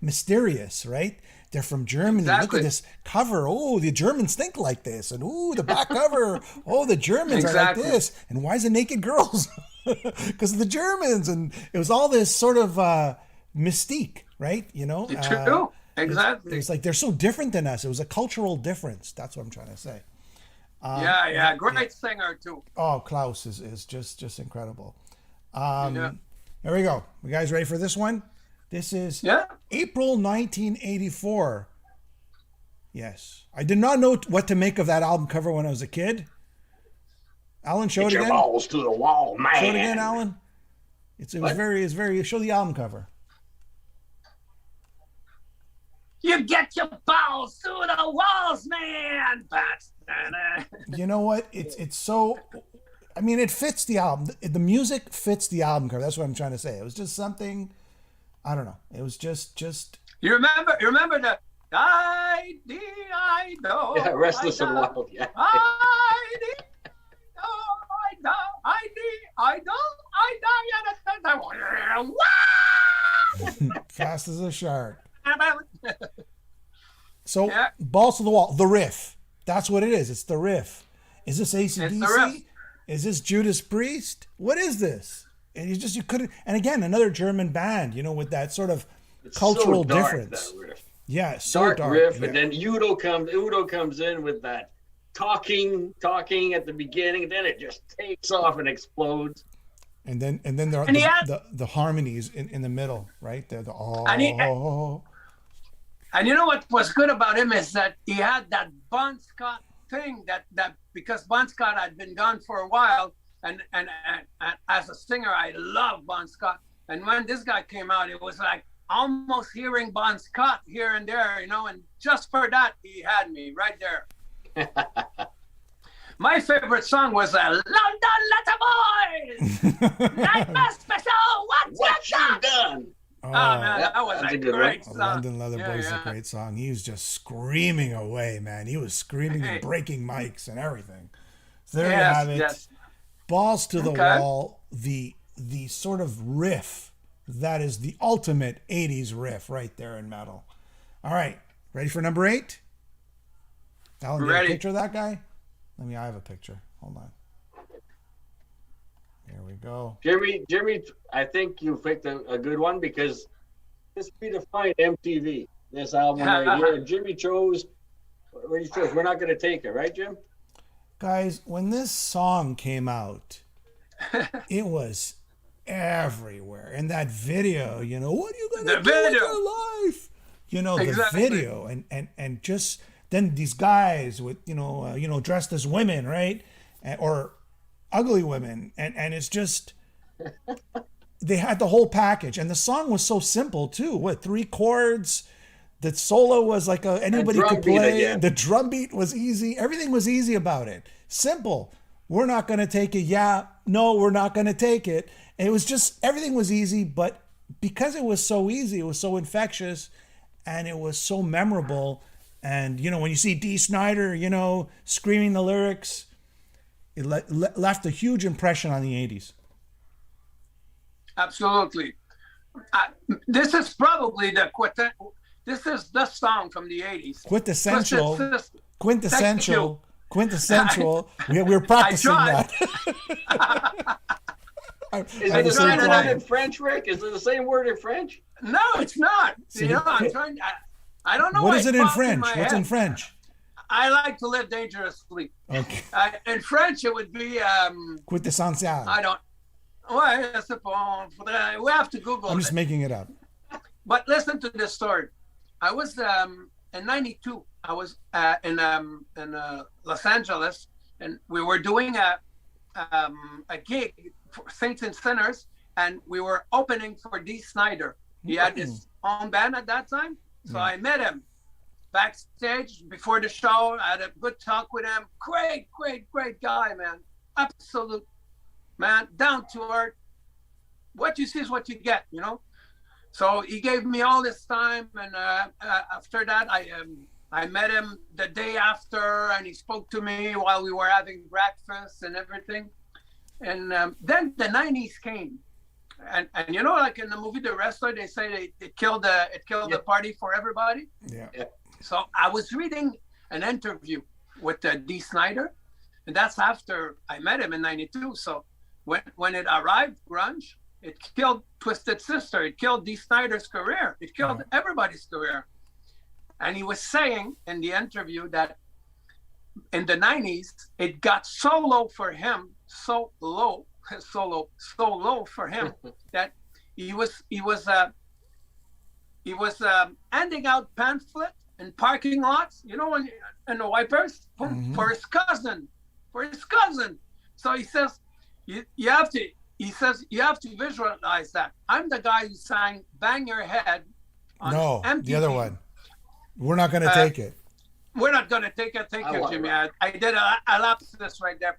mysterious, right? They're from Germany. Exactly. Look at this cover. Oh, the Germans think like this. And ooh, the back cover. Oh, the Germans are like this. And why is it naked girls? Because of the Germans. And it was all this sort of mystique, right? True. Exactly. It's like they're so different than us. It was a cultural difference. That's what I'm trying to say. Great singer too. Oh, Klaus is just incredible. Here we go. You guys ready for this one? This is April 1984. Yes. I did not know what to make of that album cover when I was a kid. Alan, show it again. Get your balls to the wall, man. Show it again, Alan. It was very show the album cover. You get your balls through the walls, man. You know what? It's so. I mean, it fits the album. The music fits the album cover. That's what I'm trying to say. It was just something. I don't know. It was just. You remember the I know. Yeah, Restless and Wild. Yeah. Fast as a shark. So, yeah. Balls to the wall. The riff. That's what it is. It's the riff. Is this AC/DC? Is this Judas Priest? What is this? And you couldn't. And again, another German band, with that sort of cultural difference. Yeah, so dark riff, yeah. And then Udo comes in with that talking at the beginning, and then it just takes off and explodes. And then there are the harmonies in the middle, right? They're the And you know what was good about him is that he had that Bon Scott thing that because Bon Scott had been gone for a while, and as a singer I love Bon Scott, and when this guy came out, it was like almost hearing Bon Scott here and there, and just for that he had me right there. My favorite song was London Letter Boys. Nightmare Special. What you done? Oh man, that was a great song. London Leather Boys is a great song. He was just screaming away, man. He was screaming and breaking mics and everything. So there you have it. Yes. Balls to the wall, the sort of riff that is the ultimate 80s riff right there in metal. All right, ready for number 8? Alan, you have a picture of that guy? I have a picture. Hold on. Here we go. Jimmy, I think you picked a good one because this redefined MTV. This album right here. Jimmy chose. What he chose. We're not going to take it, right, Jim? Guys, when this song came out, it was everywhere. And that video, what are you going to do with your life? The video and just then these guys with dressed as women, right? Or ugly women, and it's just they had the whole package, and the song was so simple too. 3 chords, the solo was like anybody could play. The drum beat was easy. Everything was easy about it. Simple. We're not going to take it. Yeah, no, we're not going to take it. And it was just everything was easy, but because it was so easy, it was so infectious, and it was so memorable. And when you see Dee Snider, screaming the lyrics. It left a huge impression on the 80s. Absolutely. This is probably this is the song from the 80s. Quintessential. We were practicing that. Is it the word in French, Rick? Is it the same word in French? No, it's not. I'm trying. I don't know. What is it in French? What's in French? I like to live dangerously. Okay. In French, it would be quintessential. I don't. We have to Google. I'm just making it up. But listen to this story. I was in '92. I was in Los Angeles, and we were doing a gig for Saints and Sinners, and we were opening for Dee Snider. He had his own band at that time, so I met him backstage before the show. I had a good talk with him. Great guy, man. Absolute, man, down to earth. What you see is what you get, So he gave me all this time, and after that, I met him the day after, and he spoke to me while we were having breakfast and everything. And then the 90s came, and like in the movie The Wrestler, they say it killed the party for everybody. Yeah. So I was reading an interview with Dee Snider, and that's after I met him in '92. So when it arrived, grunge, it killed Twisted Sister. It killed Dee Snider's career. It killed everybody's career. And he was saying in the interview that in the 90s, it got so low for him, so low for him that he was handing out pamphlets in parking lots, when in the wipers for his cousin. So he says you have to visualize that. I'm the guy who sang "Bang Your Head" on MTV. The other one. We're not going to take it. We're not going to take it. Thank you, Jimmy. I did a lapsus right there.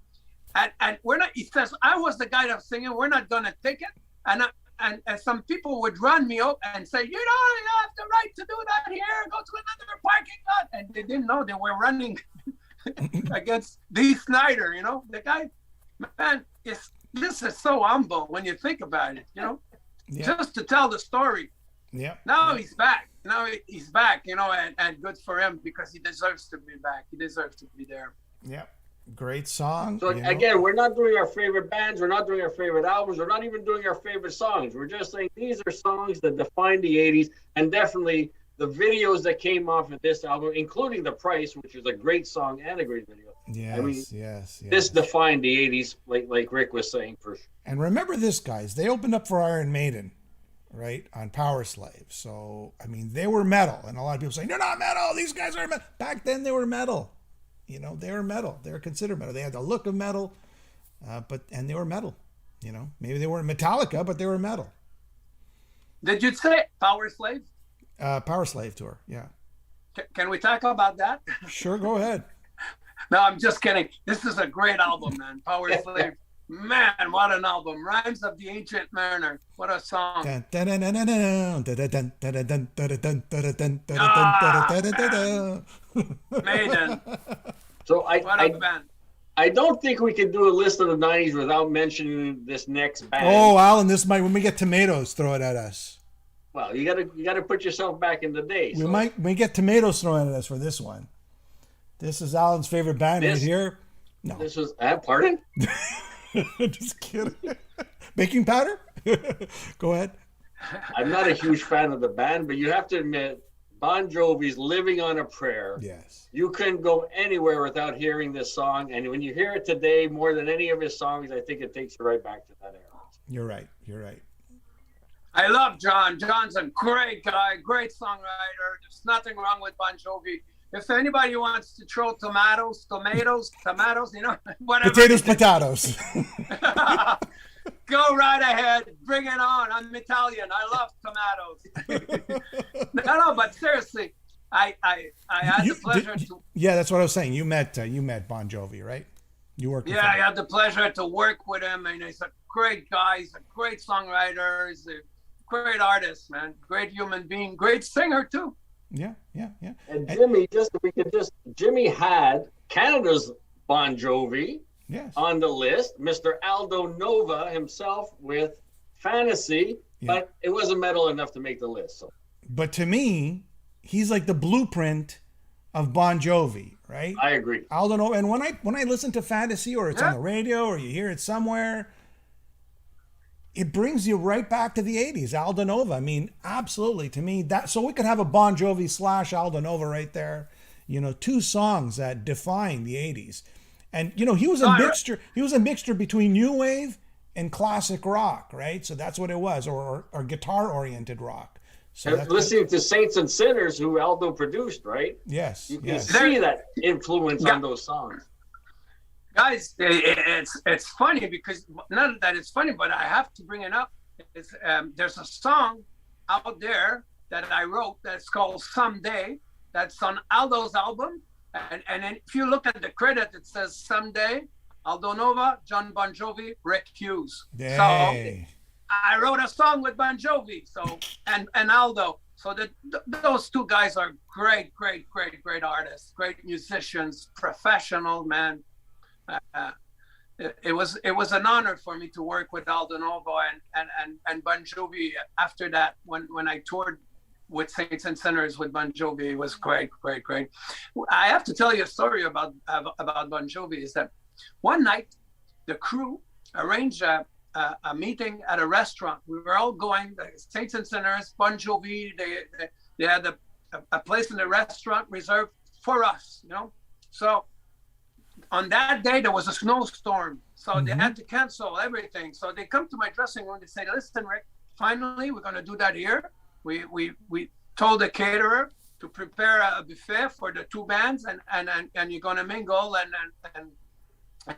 And we're not, he says, I was the guy that was singing, we're not going to take it. And some people would run me up and say, you have the right to do that here. Go to another parking lot. And they didn't know they were running against Dee Snider, The guy, man, this is so humble when you think about it, just to tell the story. Yeah. Now he's back. He's back, and good for him because he deserves to be back. He deserves to be there. Yeah. Great song. So again, we're not doing our favorite bands. We're not doing our favorite albums. We're not even doing our favorite songs. We're just saying these are songs that define the 80s, and definitely the videos that came off of this album, including The Price, which is a great song and a great video. Yes. This defined the 80s, like Rick was saying, for sure. And remember this, guys. They opened up for Iron Maiden, right, on Power Slave. So, I mean, they were metal. And a lot of people say, they're not metal. These guys are metal. Back then, they were metal. They were metal. They were considered metal. They had the look of metal, and they were metal. Maybe they weren't Metallica, but they were metal. Did you say Power Slave? Power Slave tour, yeah. Can we talk about that? Sure, go ahead. No, I'm just kidding. This is a great album, man. Power Slave. Man, what an album. Rhymes of the Ancient Mariner. What a song. Maiden. So I don't think we can do a list of the 90s without mentioning this next band. Oh, Alan, when we get tomatoes, throw it at us. Well, you gotta put yourself back in the day. We might get tomatoes thrown at us for this one. This is Alan's favorite band right here. No. This was pardon? Just kidding. Baking powder? Go ahead. I'm not a huge fan of the band, but you have to admit, Bon Jovi's Living on a Prayer. Yes. You couldn't go anywhere without hearing this song. And when you hear it today, more than any of his songs, I think it takes you right back to that era. You're right. I love John. John's a great guy, great songwriter. There's nothing wrong with Bon Jovi. If anybody wants to throw tomatoes, whatever. Potatoes. Go right ahead. Bring it on. I'm Italian. I love tomatoes. No, but seriously, I had the pleasure to. Yeah, that's what I was saying. You met Bon Jovi, right? You worked with him. I had the pleasure to work with him, and he's a great guy. He's a great songwriter. He's a great artist, man. Great human being. Great singer too. Yeah. And Jimmy had Canada's Bon Jovi on the list, Mr. Aldo Nova himself with Fantasy, but it wasn't metal enough to make the list. So. But to me, he's like the blueprint of Bon Jovi, right? I agree. Aldo Nova, and when I listen to Fantasy, or it's on the radio, or you hear it somewhere, it brings you right back to the 80s. Aldo Nova. I mean, absolutely. To me, so we could have a Bon Jovi / Aldo Nova right there. Two songs that define the 80s. And, he was a mixture. He was a mixture between new wave and classic rock, right? So that's what it was, or guitar-oriented rock. So listening to Saints and Sinners, who Aldo produced, right? Yes. You can see that influence on those songs. Guys, it's funny because not that it's funny, but I have to bring it up. There's a song out there that I wrote that's called Someday. That's on Aldo's album. And then if you look at the credit, it says Someday, Aldo Nova, John Bon Jovi, Rick Hughes. Dang. So I wrote a song with Bon Jovi, and Aldo. So those two guys are great artists, great musicians, professional, man. It was an honor for me to work with Aldo Nova and Bon Jovi. After that, when I toured with Saints and Sinners with Bon Jovi, it was great. I have to tell you a story about Bon Jovi. Is that one night the crew arranged a meeting at a restaurant. We were all going, Saints and Sinners, Bon Jovi. They had a place in the restaurant reserved for us. So. On that day, there was a snowstorm, so they had to cancel everything. So they come to my dressing room. They say, "Listen, Rick, finally, we're going to do that here. We told the caterer to prepare a buffet for the two bands, and you're going to mingle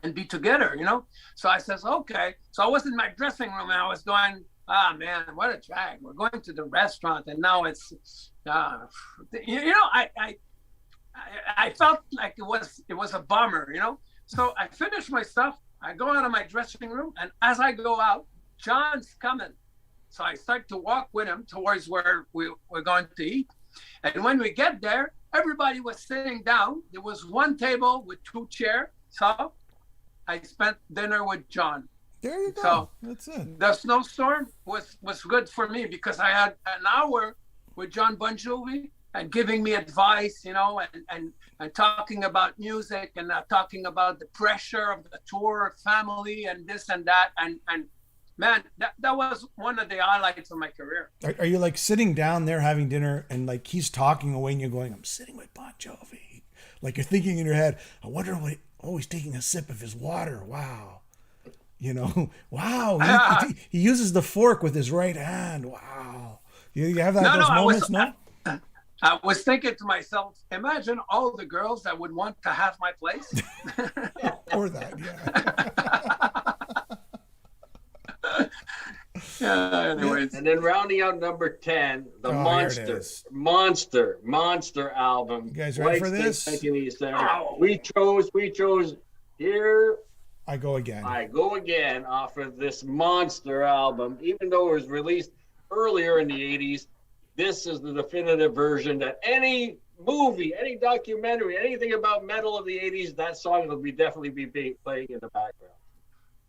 and be together, So I says, okay. So I was in my dressing room, and I was going, Ah, man, what a drag. We're going to the restaurant, and now it's, I felt like it was a bummer, So I finished my stuff. I go out of my dressing room, and as I go out, John's coming. So I start to walk with him towards where we're going to eat. And when we get there, everybody was sitting down. There was one table with 2 chairs. So I spent dinner with John. There you go. So that's it. the snowstorm was good for me because I had an hour with John Bon Jovi and giving me advice, and talking about music and talking about the pressure of the tour, family, and this and that. And man, that was one of the highlights of my career. Are you like sitting down there having dinner and like he's talking away and you're going, I'm sitting with Bon Jovi. Like you're thinking in your head, I wonder what, he's taking a sip of his water. Wow. Wow. He uses the fork with his right hand. Wow. You have those moments, no? I was thinking to myself, imagine all the girls that would want to have my place. Or that, yeah. Anyways. And then rounding out number 10, the Monster album. You guys ready for this? 1987. Oh. We chose Here I Go Again off of this Monster album. Even though it was released earlier in the 80s, this is the definitive version that any movie, any documentary, anything about metal of the 80s, that song will definitely be playing in the background.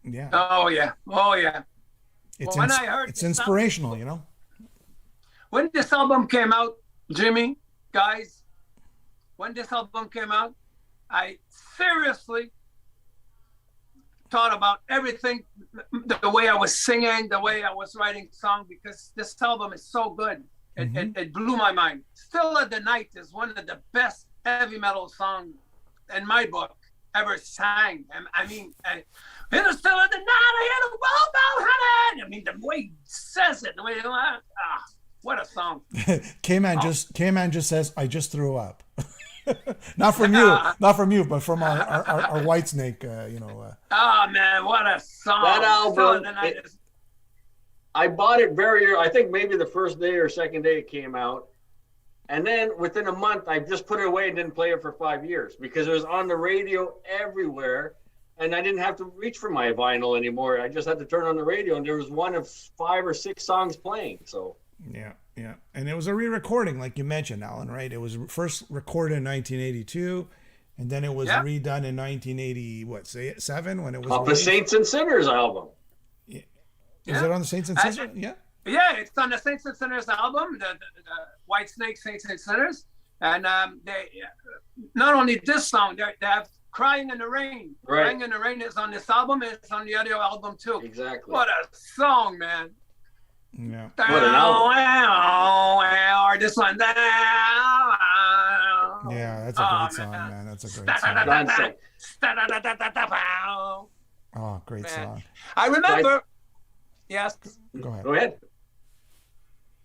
Yeah. Oh, yeah. It's inspirational, When this album came out, Jimmy, guys, I seriously thought about everything, the way I was singing, the way I was writing songs, because this album is so good. It blew my mind. Still at the Night is one of the best heavy metal songs in my book ever sang. I mean, it was still at the night, I had a well, honey. I mean, the way he says it, the way what a song. K-Man just says, I just threw up. Not from you, but from our Whitesnake, Oh man, what a song! That album, I bought it I think maybe the first day or second day it came out, and then within a month I just put it away and didn't play it for 5 years because it was on the radio everywhere, and I didn't have to reach for my vinyl anymore. I just had to turn on the radio, and there was one of 5 or 6 songs playing. So yeah. And it was a re-recording, like you mentioned, Alan, right? It was first recorded in 1982, and then it was redone in 1987 when it was off the Saints and Sinners album. Yeah. Is it on the Saints and Sinners? Yeah, it's on the Saints and Sinners album, the Whitesnake Saints and Sinners, and they not only this song, they have "Crying in the Rain." Right. "Crying in the Rain" is on this album, and it's on the other album too. Exactly. What a song, man! Yeah. What an album. Or this one. Yeah, that's a great song, man. That's a great song. Oh, great song. I remember. Yes. Go ahead.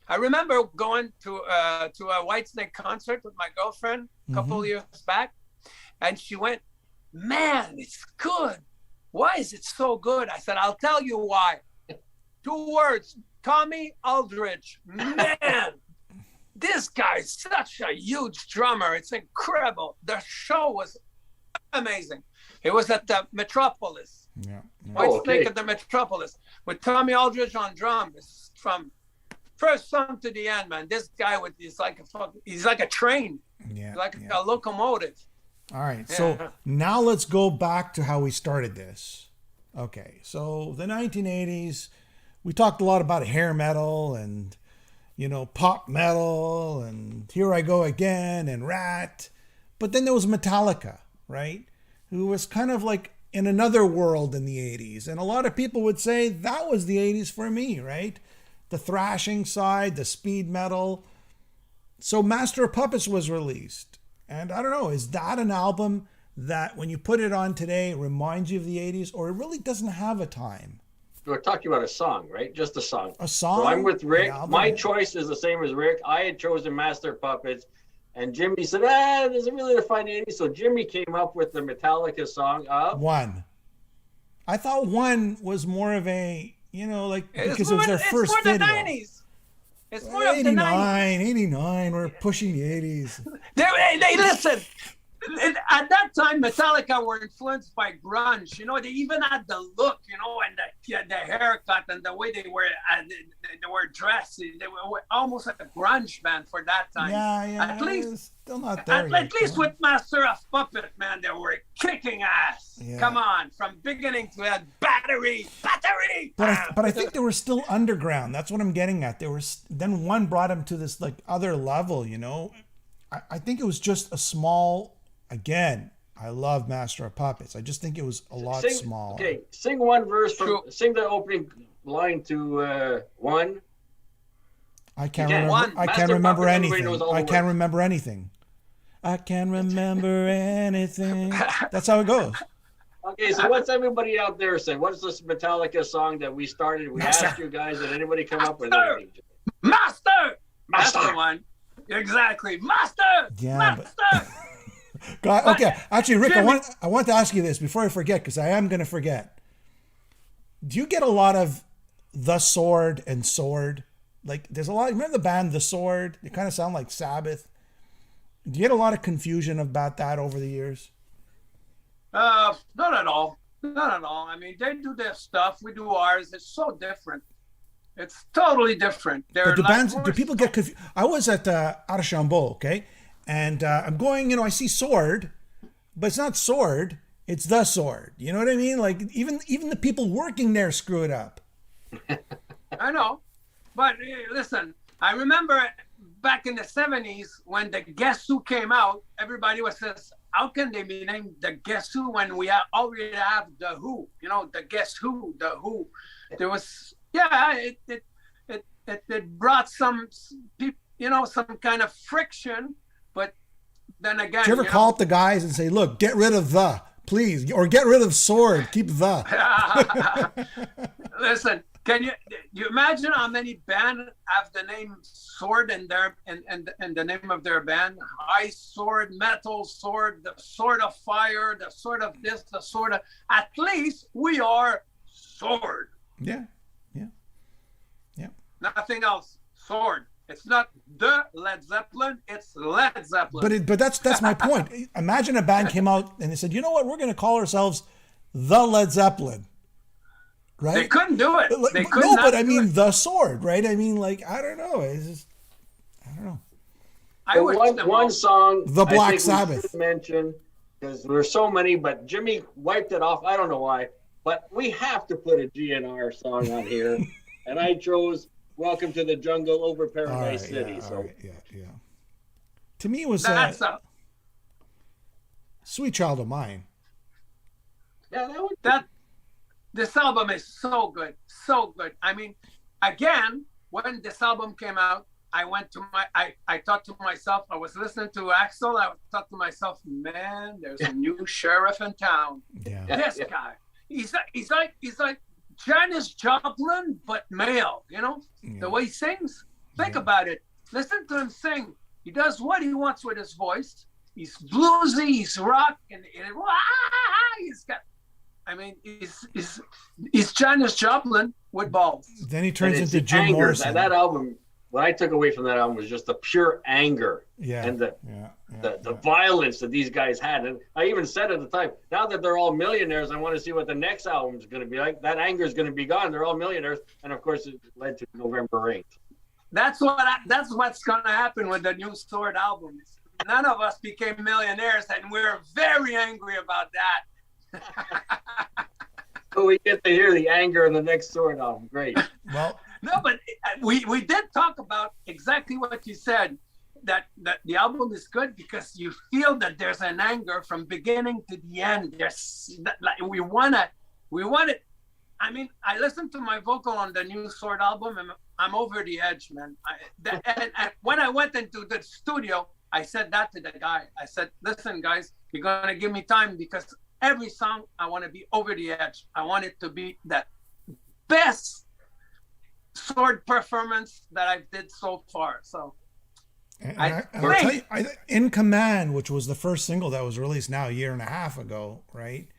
I remember going to a Whitesnake concert with my girlfriend a couple years back, and she went, "Man, it's good. Why is it so good?" I said, "I'll tell you why. 2 words. Tommy Aldridge. Man, this guy's such a huge drummer. It's incredible. The show was amazing. It was at the Metropolis. Whitesnake at the Metropolis with Tommy Aldridge on drums from first song to the end, man. This guy he's like a train. Yeah. Like a locomotive. All right. So now let's go back to how we started this. Okay. So the 1980s, we talked a lot about hair metal and, pop metal and Here I Go Again and Rat. But then there was Metallica, right? Who was kind of like in another world in the 80s. And a lot of people would say that was the 80s for me, right? The thrashing side, the speed metal. So Master of Puppets was released. And I don't know, is that an album that when you put it on today reminds you of the 80s, or it really doesn't have a time? We're talking about a song, right? Just a song. A song? So I'm with Rick. My choice is the same as Rick. I had chosen Master of Puppets, and Jimmy said, does it really define the 80s? So Jimmy came up with the Metallica song of... One. I thought One was more of a You know, like It's because it was their first for the video. 90s. It's more of the 90s. 89, we're pushing the 80s. They listen. At that time, Metallica were influenced by grunge. You know, they even had the look, you know, and the haircut and the way they were dressed. They were almost like a grunge band for that time. Yeah. At least, still not there at yet, least though. with Master of Puppet, man, they were kicking ass. Yeah. Come on, from beginning to that battery. But I think they were still underground. That's what I'm getting at. Then one brought them to this like other level, you know. I think it was just a small. Again, I love Master of Puppets. I just think it was a lot smaller. Okay, sing one verse sing the opening line to one. I can't remember. I can't remember anything. I can't remember anything. I can't remember anything. That's how it goes. Okay, so what's everybody out there saying? What's this Metallica song that we started? We asked you guys, did anybody come up with anything? Master! That's the one. Exactly. Master! Yeah, Master! God, okay, actually, Rick, I want to ask you this before I forget, because I am going to forget. Do you get a lot of The Sword and Sword? Like, there's a lot. Remember the band The Sword? They kind of sound like Sabbath. Do you get a lot of confusion about that over the years? Not at all. Not at all. I mean, they do their stuff. We do ours. It's so different. It's totally different. But do bands? Do people get confused? I was at Archambault, okay, and I'm going. You know, I see Sword, but it's not Sword. It's The Sword. You know what I mean? Like even the people working there screw it up. I know, but listen. I remember back in the 70s when the Guess Who came out. Everybody was says, "How can they be named the Guess Who when we already have the Who?" You know, the Guess Who, the Who. There was. Yeah, it brought some kind of friction, but then again. Did you ever call up the guys and say, "Look, get rid of the, please," or get rid of Sword, keep the? Listen, can you imagine how many bands have the name Sword in their and the name of their band? Ice Sword, Metal Sword, the Sword of Fire, the Sword of this, the Sword of. At least we are Sword. Yeah. Nothing else. Sword. It's not the Led Zeppelin. It's Led Zeppelin. But that's my point. Imagine a band came out and they said, "You know what? We're going to call ourselves the Led Zeppelin." Right? They couldn't do it. They could no, not but I do mean it. The Sword, right? I mean, like I don't know. It's just I don't know. I wish one song. The Black I think Sabbath. We should mention because there's so many, but Jimmy wiped it off. I don't know why, but we have to put a GNR song on here, and I chose. Welcome to the Jungle over Paradise City. Yeah. To me, it was Sweet Child of Mine. Yeah, this album is so good, so good. I mean, again, when this album came out, I thought to myself, I was listening to Axl, I thought to myself, man, there's a new sheriff in town. Yeah. This guy, he's like Janis Joplin, but male, you know, the way he sings. Think about it. Listen to him sing. He does what he wants with his voice. He's bluesy, he's rock, and he's got, I mean, he's Janis Joplin with balls. Then he turns into Jim anger. Morrison. That album, what I took away from that album was just the pure anger and the violence that these guys had. And I even said at the time, now that they're all millionaires, I want to see what the next album is going to be like. That anger is going to be gone. They're all millionaires. And of course, it led to November 8th. That's what's going to happen with the new Sword album. None of us became millionaires, and we're very angry about that. So we get to hear the anger in the next Sword album. Great. Well, no, but we did talk about exactly what you said, that the album is good because you feel that there's an anger from beginning to the end. We want it. I mean, I listened to my vocal on the new Sword album, and I'm over the edge, man. And when I went into the studio, I said that to the guy. I said, "Listen, guys, you're gonna give me time because every song I want to be over the edge. I want it to be that best Sword performance that I've did so far." So, I'll tell you, In Command, which was the first single that was released now a year and a half ago, right?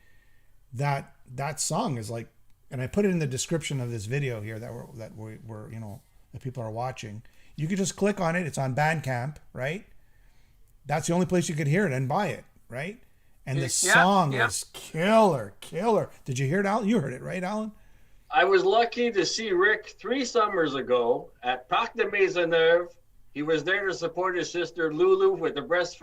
That song is like, and I put it in the description of this video here that we're that people are watching. You could just click on it. It's on Bandcamp, right? That's the only place you could hear it and buy it, right? And the song is killer. Did you hear it, Alan? You heard it, right, Alan? I was lucky to see Rick 3 summers ago at Parc de Maisonneuve. He was there to support his sister Lulu with the Breast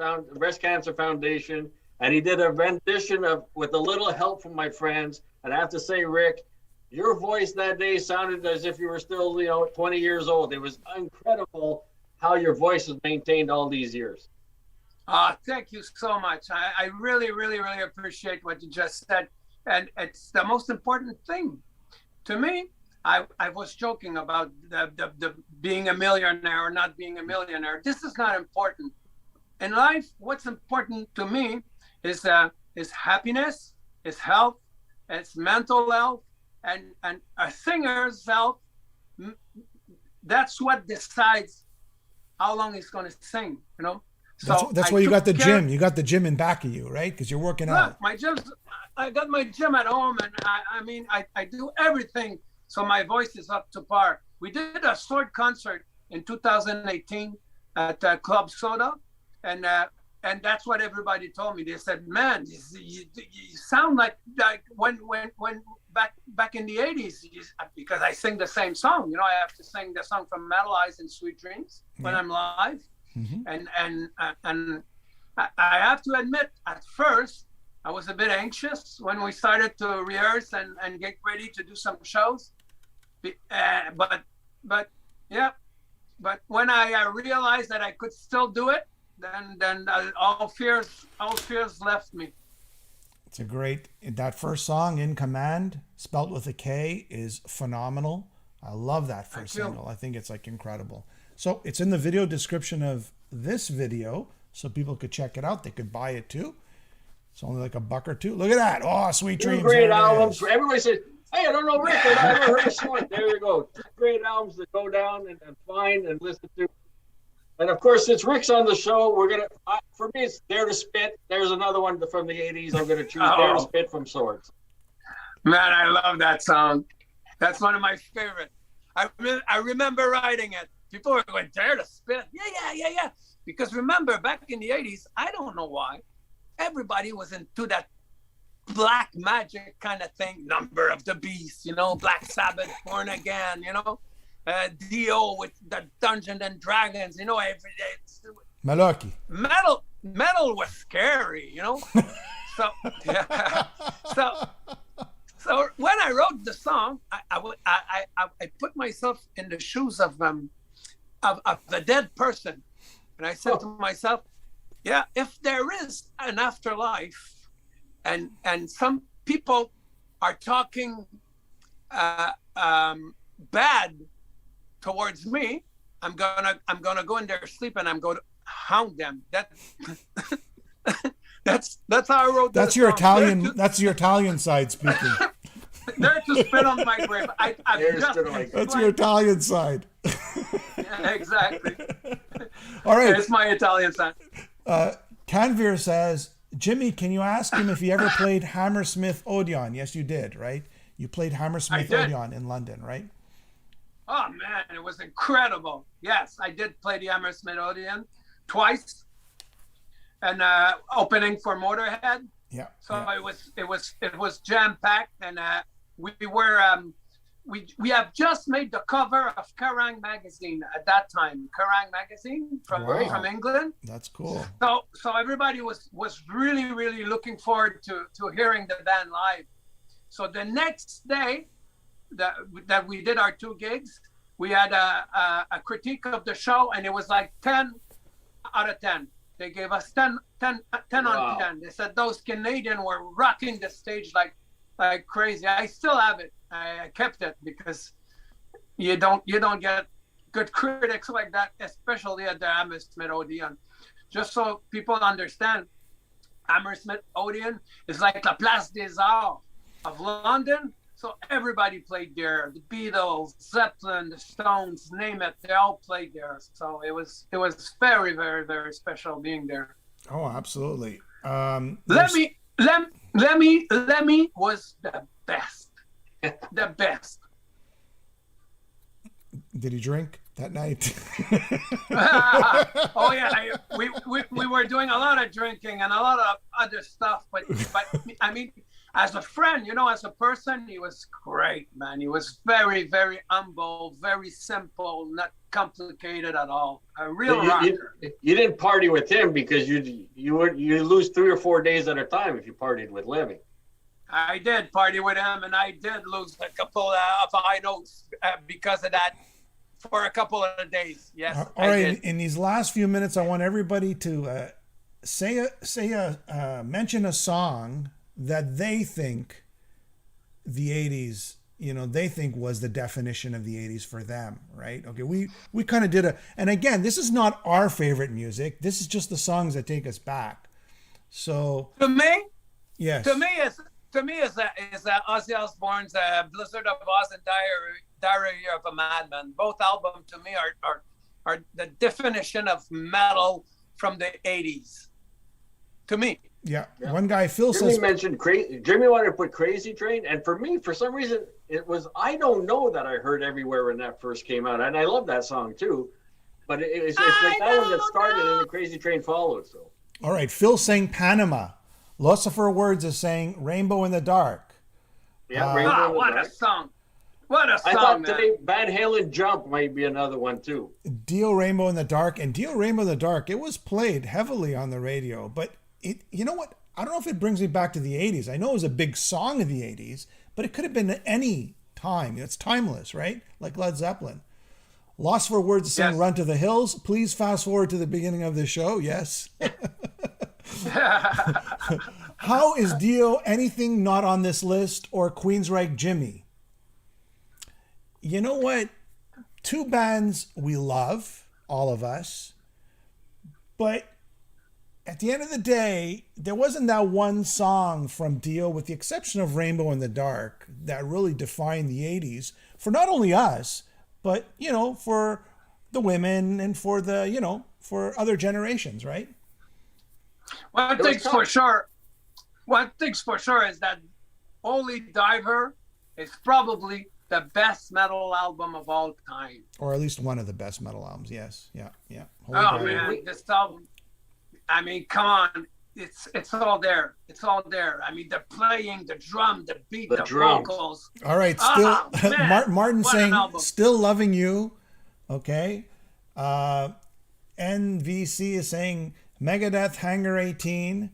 Cancer Foundation, and he did a rendition of "With a Little Help from My Friends." And I have to say, Rick, your voice that day sounded as if you were still, 20 years old. It was incredible how your voice was maintained all these years. Thank you so much. I really, really, really appreciate what you just said. And it's the most important thing. To me, I was joking about the being a millionaire or not being a millionaire. This is not important. In life, what's important to me is happiness, is health, it's mental health, and a singer's health. That's what decides how long he's going to sing, So that's why you got the gym. You got the gym in back of you, right? Because you're working out. I got my gym at home, and I do everything so my voice is up to par. We did a short concert in 2018 at Club Soda, and that's what everybody told me. They said, "Man, you sound like when back in the 80s," because I sing the same song. I have to sing the song from Metal Eyes and Sweet Dreams when I'm live. Mm-hmm. And I have to admit, at first, I was a bit anxious when we started to rehearse and get ready to do some shows. But when I realized that I could still do it, then all fears left me. It's that first song, "In Command," spelled with a K, is phenomenal. I love that first single. I think it's incredible. So it's in the video description of this video, so people could check it out. They could buy it too. It's only like $1 or $2. Look at that! Oh, Sweet Dreams. 2 great albums. Everybody says, "Hey, I don't know Rick, but I never heard a song." There you go. 2 great albums to go down and find and listen to. And of course, since Rick's on the show, for me, it's "Dare to Spit." There's another one from the 80s. I'm going to choose "Dare to Spit" from Swords. Man, I love that song. That's one of my favorites. I remember writing it. People were going, "Dare to Spit." Yeah. Because remember, back in the 80s, I don't know why, everybody was into that black magic kind of thing. Number of the Beast, Black Sabbath, Born Again, Dio with the Dungeons and Dragons, every day. Malarkey. Metal was scary, So, yeah. So when I wrote the song, I put myself in the shoes of the dead person, and I said to myself, "Yeah, if there is an afterlife, and some people are talking bad towards me, I'm gonna go in their sleep and I'm going to hound them." That's how I wrote that. That's your Italian. That's your Italian side speaking. They're to spit on my grave. That's your Italian side. Yeah, exactly. All right. It's my Italian side. Canveer says, "Jimmy, can you ask him if he ever played Hammersmith Odeon?" Yes, you did, right? You played Hammersmith Odeon in London, right? Oh, man, it was incredible. Yes, I did play the Hammersmith Odeon twice, and opening for Motorhead. Yeah. So it was jam packed, and we have just made the cover of Kerrang magazine at that time. Kerrang magazine from England. That's cool. So everybody was really, really looking forward to hearing the band live. So the next day that we did our 2 gigs, we had a critique of the show, and it was like 10 out of 10. They gave us 10 on 10. They said those Canadians were rocking the stage like crazy. I still have it. I kept it because you don't get good critics like that, especially at the Hammersmith Odeon. Just so people understand, Hammersmith Odeon is like La Place des Arts of London. So everybody played there. The Beatles, Zeppelin, the Stones, name it, they all played there. So it was very, very, very special being there. Oh, absolutely. Lemmy was the best. The best. Did he drink that night? Oh yeah, we were doing a lot of drinking and a lot of other stuff, but I mean, as a friend, you know, as a person, he was great, man. He was very, very humble, very simple, not complicated at all. A real rocker. You didn't party with him because you lose 3 or 4 days at a time if you partied with Livin. I did party with him, and I did lose a couple of high notes because of that for a couple of days. Yes. All right. In these last few minutes, I want everybody to mention a song that they think the 80s, you know, they think was the definition of the 80s for them, right? Okay, we kind of did and again, this is not our favorite music. This is just the songs that take us back. So to me, yes. To me is Ozzy Osbourne's Blizzard of Oz and Diary of a Madman. Both albums to me are the definition of metal from the 80s. To me. Yeah. One guy, Phil, Jimmy says mentioned crazy. Jimmy wanted to put Crazy Train, and for me, for some reason, it was I Don't Know that I heard everywhere when that first came out, and I love that song too. But it's like that one that started, and the Crazy Train followed. So. All right, Phil saying Panama. Lucifer Words is saying Rainbow in the Dark. Yeah, Rainbow in the what Dark. a song! What a song! I thought man. today Van Halen Jump might be another one too. Dio Rainbow in the Dark, and Dio Rainbow in the Dark, it was played heavily on the radio, but you know what? I don't know if it brings me back to the 80s. I know it was a big song of the 80s, but it could have been at any time. It's timeless, right? Like Led Zeppelin. Lost for Words is saying Run to the Hills. Please fast forward to the beginning of the show. Yes. How is Dio anything not on this list or Queensryche Jimmy? You know what? Two bands we love, all of us, but at the end of the day, there wasn't that one song from Dio, with the exception of Rainbow in the Dark, that really defined the 80s for not only us, but, you know, for the women and for the, you know, for other generations, right? One thing's for sure is that Holy Diver is probably the best metal album of all time. Or at least one of the best metal albums, yes. Yeah. Holy Diver. Man, this album, I mean, come on. It's all there. It's all there. I mean, the playing, the drum, the beat, the vocals. All right. Still, Martin saying, still loving you. Okay. NVC is saying Megadeth, Hangar 18.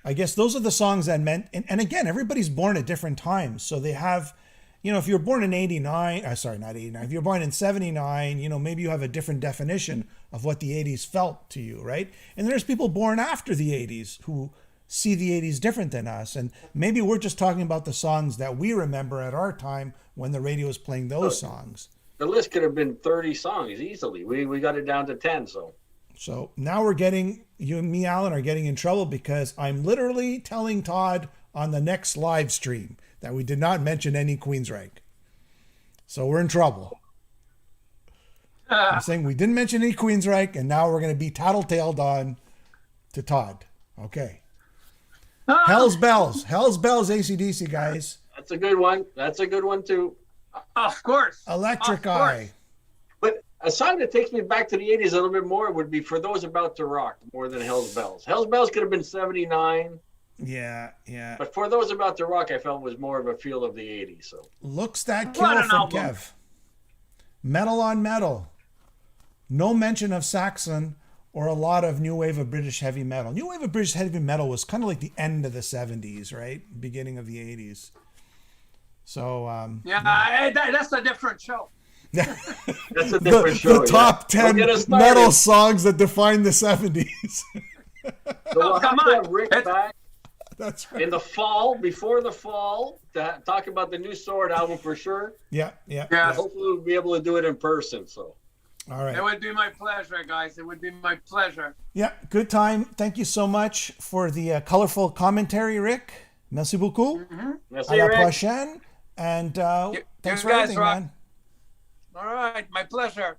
I guess those are the songs that meant, and again, everybody's born at different times. So they have, you know, if you're born in 89, sorry, not 89, if you're born in 79, you know, maybe you have a different definition of what the 80s felt to you, right? And there's people born after the 80s who see the 80s different than us. And maybe we're just talking about the songs that we remember at our time when the radio was playing those songs. The list could have been 30 songs easily. We got it down to 10, so. So now we're getting, you and me, Alan, are getting in trouble because I'm literally telling Todd on the next live stream that we did not mention any Queensryche. So we're in trouble. I'm saying we didn't mention any Queensryche, and now we're going to be tattletaled on to Todd. Okay. Hell's Bells. Hell's Bells, AC/DC, guys. That's a good one. That's a good one, too. Of course. Electric Eye. But a song that takes me back to the 80s a little bit more would be For Those About to Rock, more than Hell's Bells. Hell's Bells could have been 79. Yeah. But For Those About to Rock, I felt was more of a feel of the 80s. So Looks That Kill from Kev. Metal on Metal. No mention of Saxon or a lot of new wave of British heavy metal. New wave of British heavy metal was kind of like the end of the 70s, right? Beginning of the 80s. So that's a different show. That's a different show. The top 10 metal songs that define the 70s. So we'll come have to on. have Rick back. That's right. In the fall, before the fall, to talk about the new Sword album for sure. Yeah. Hopefully we'll be able to do it in person. So. All right. It would be my pleasure, guys. It would be my pleasure. Yeah, good time. Thank you so much for the colorful commentary, Rick. Merci beaucoup. Merci, À la Rick. prochaine. And thanks for everything, man. All right, my pleasure.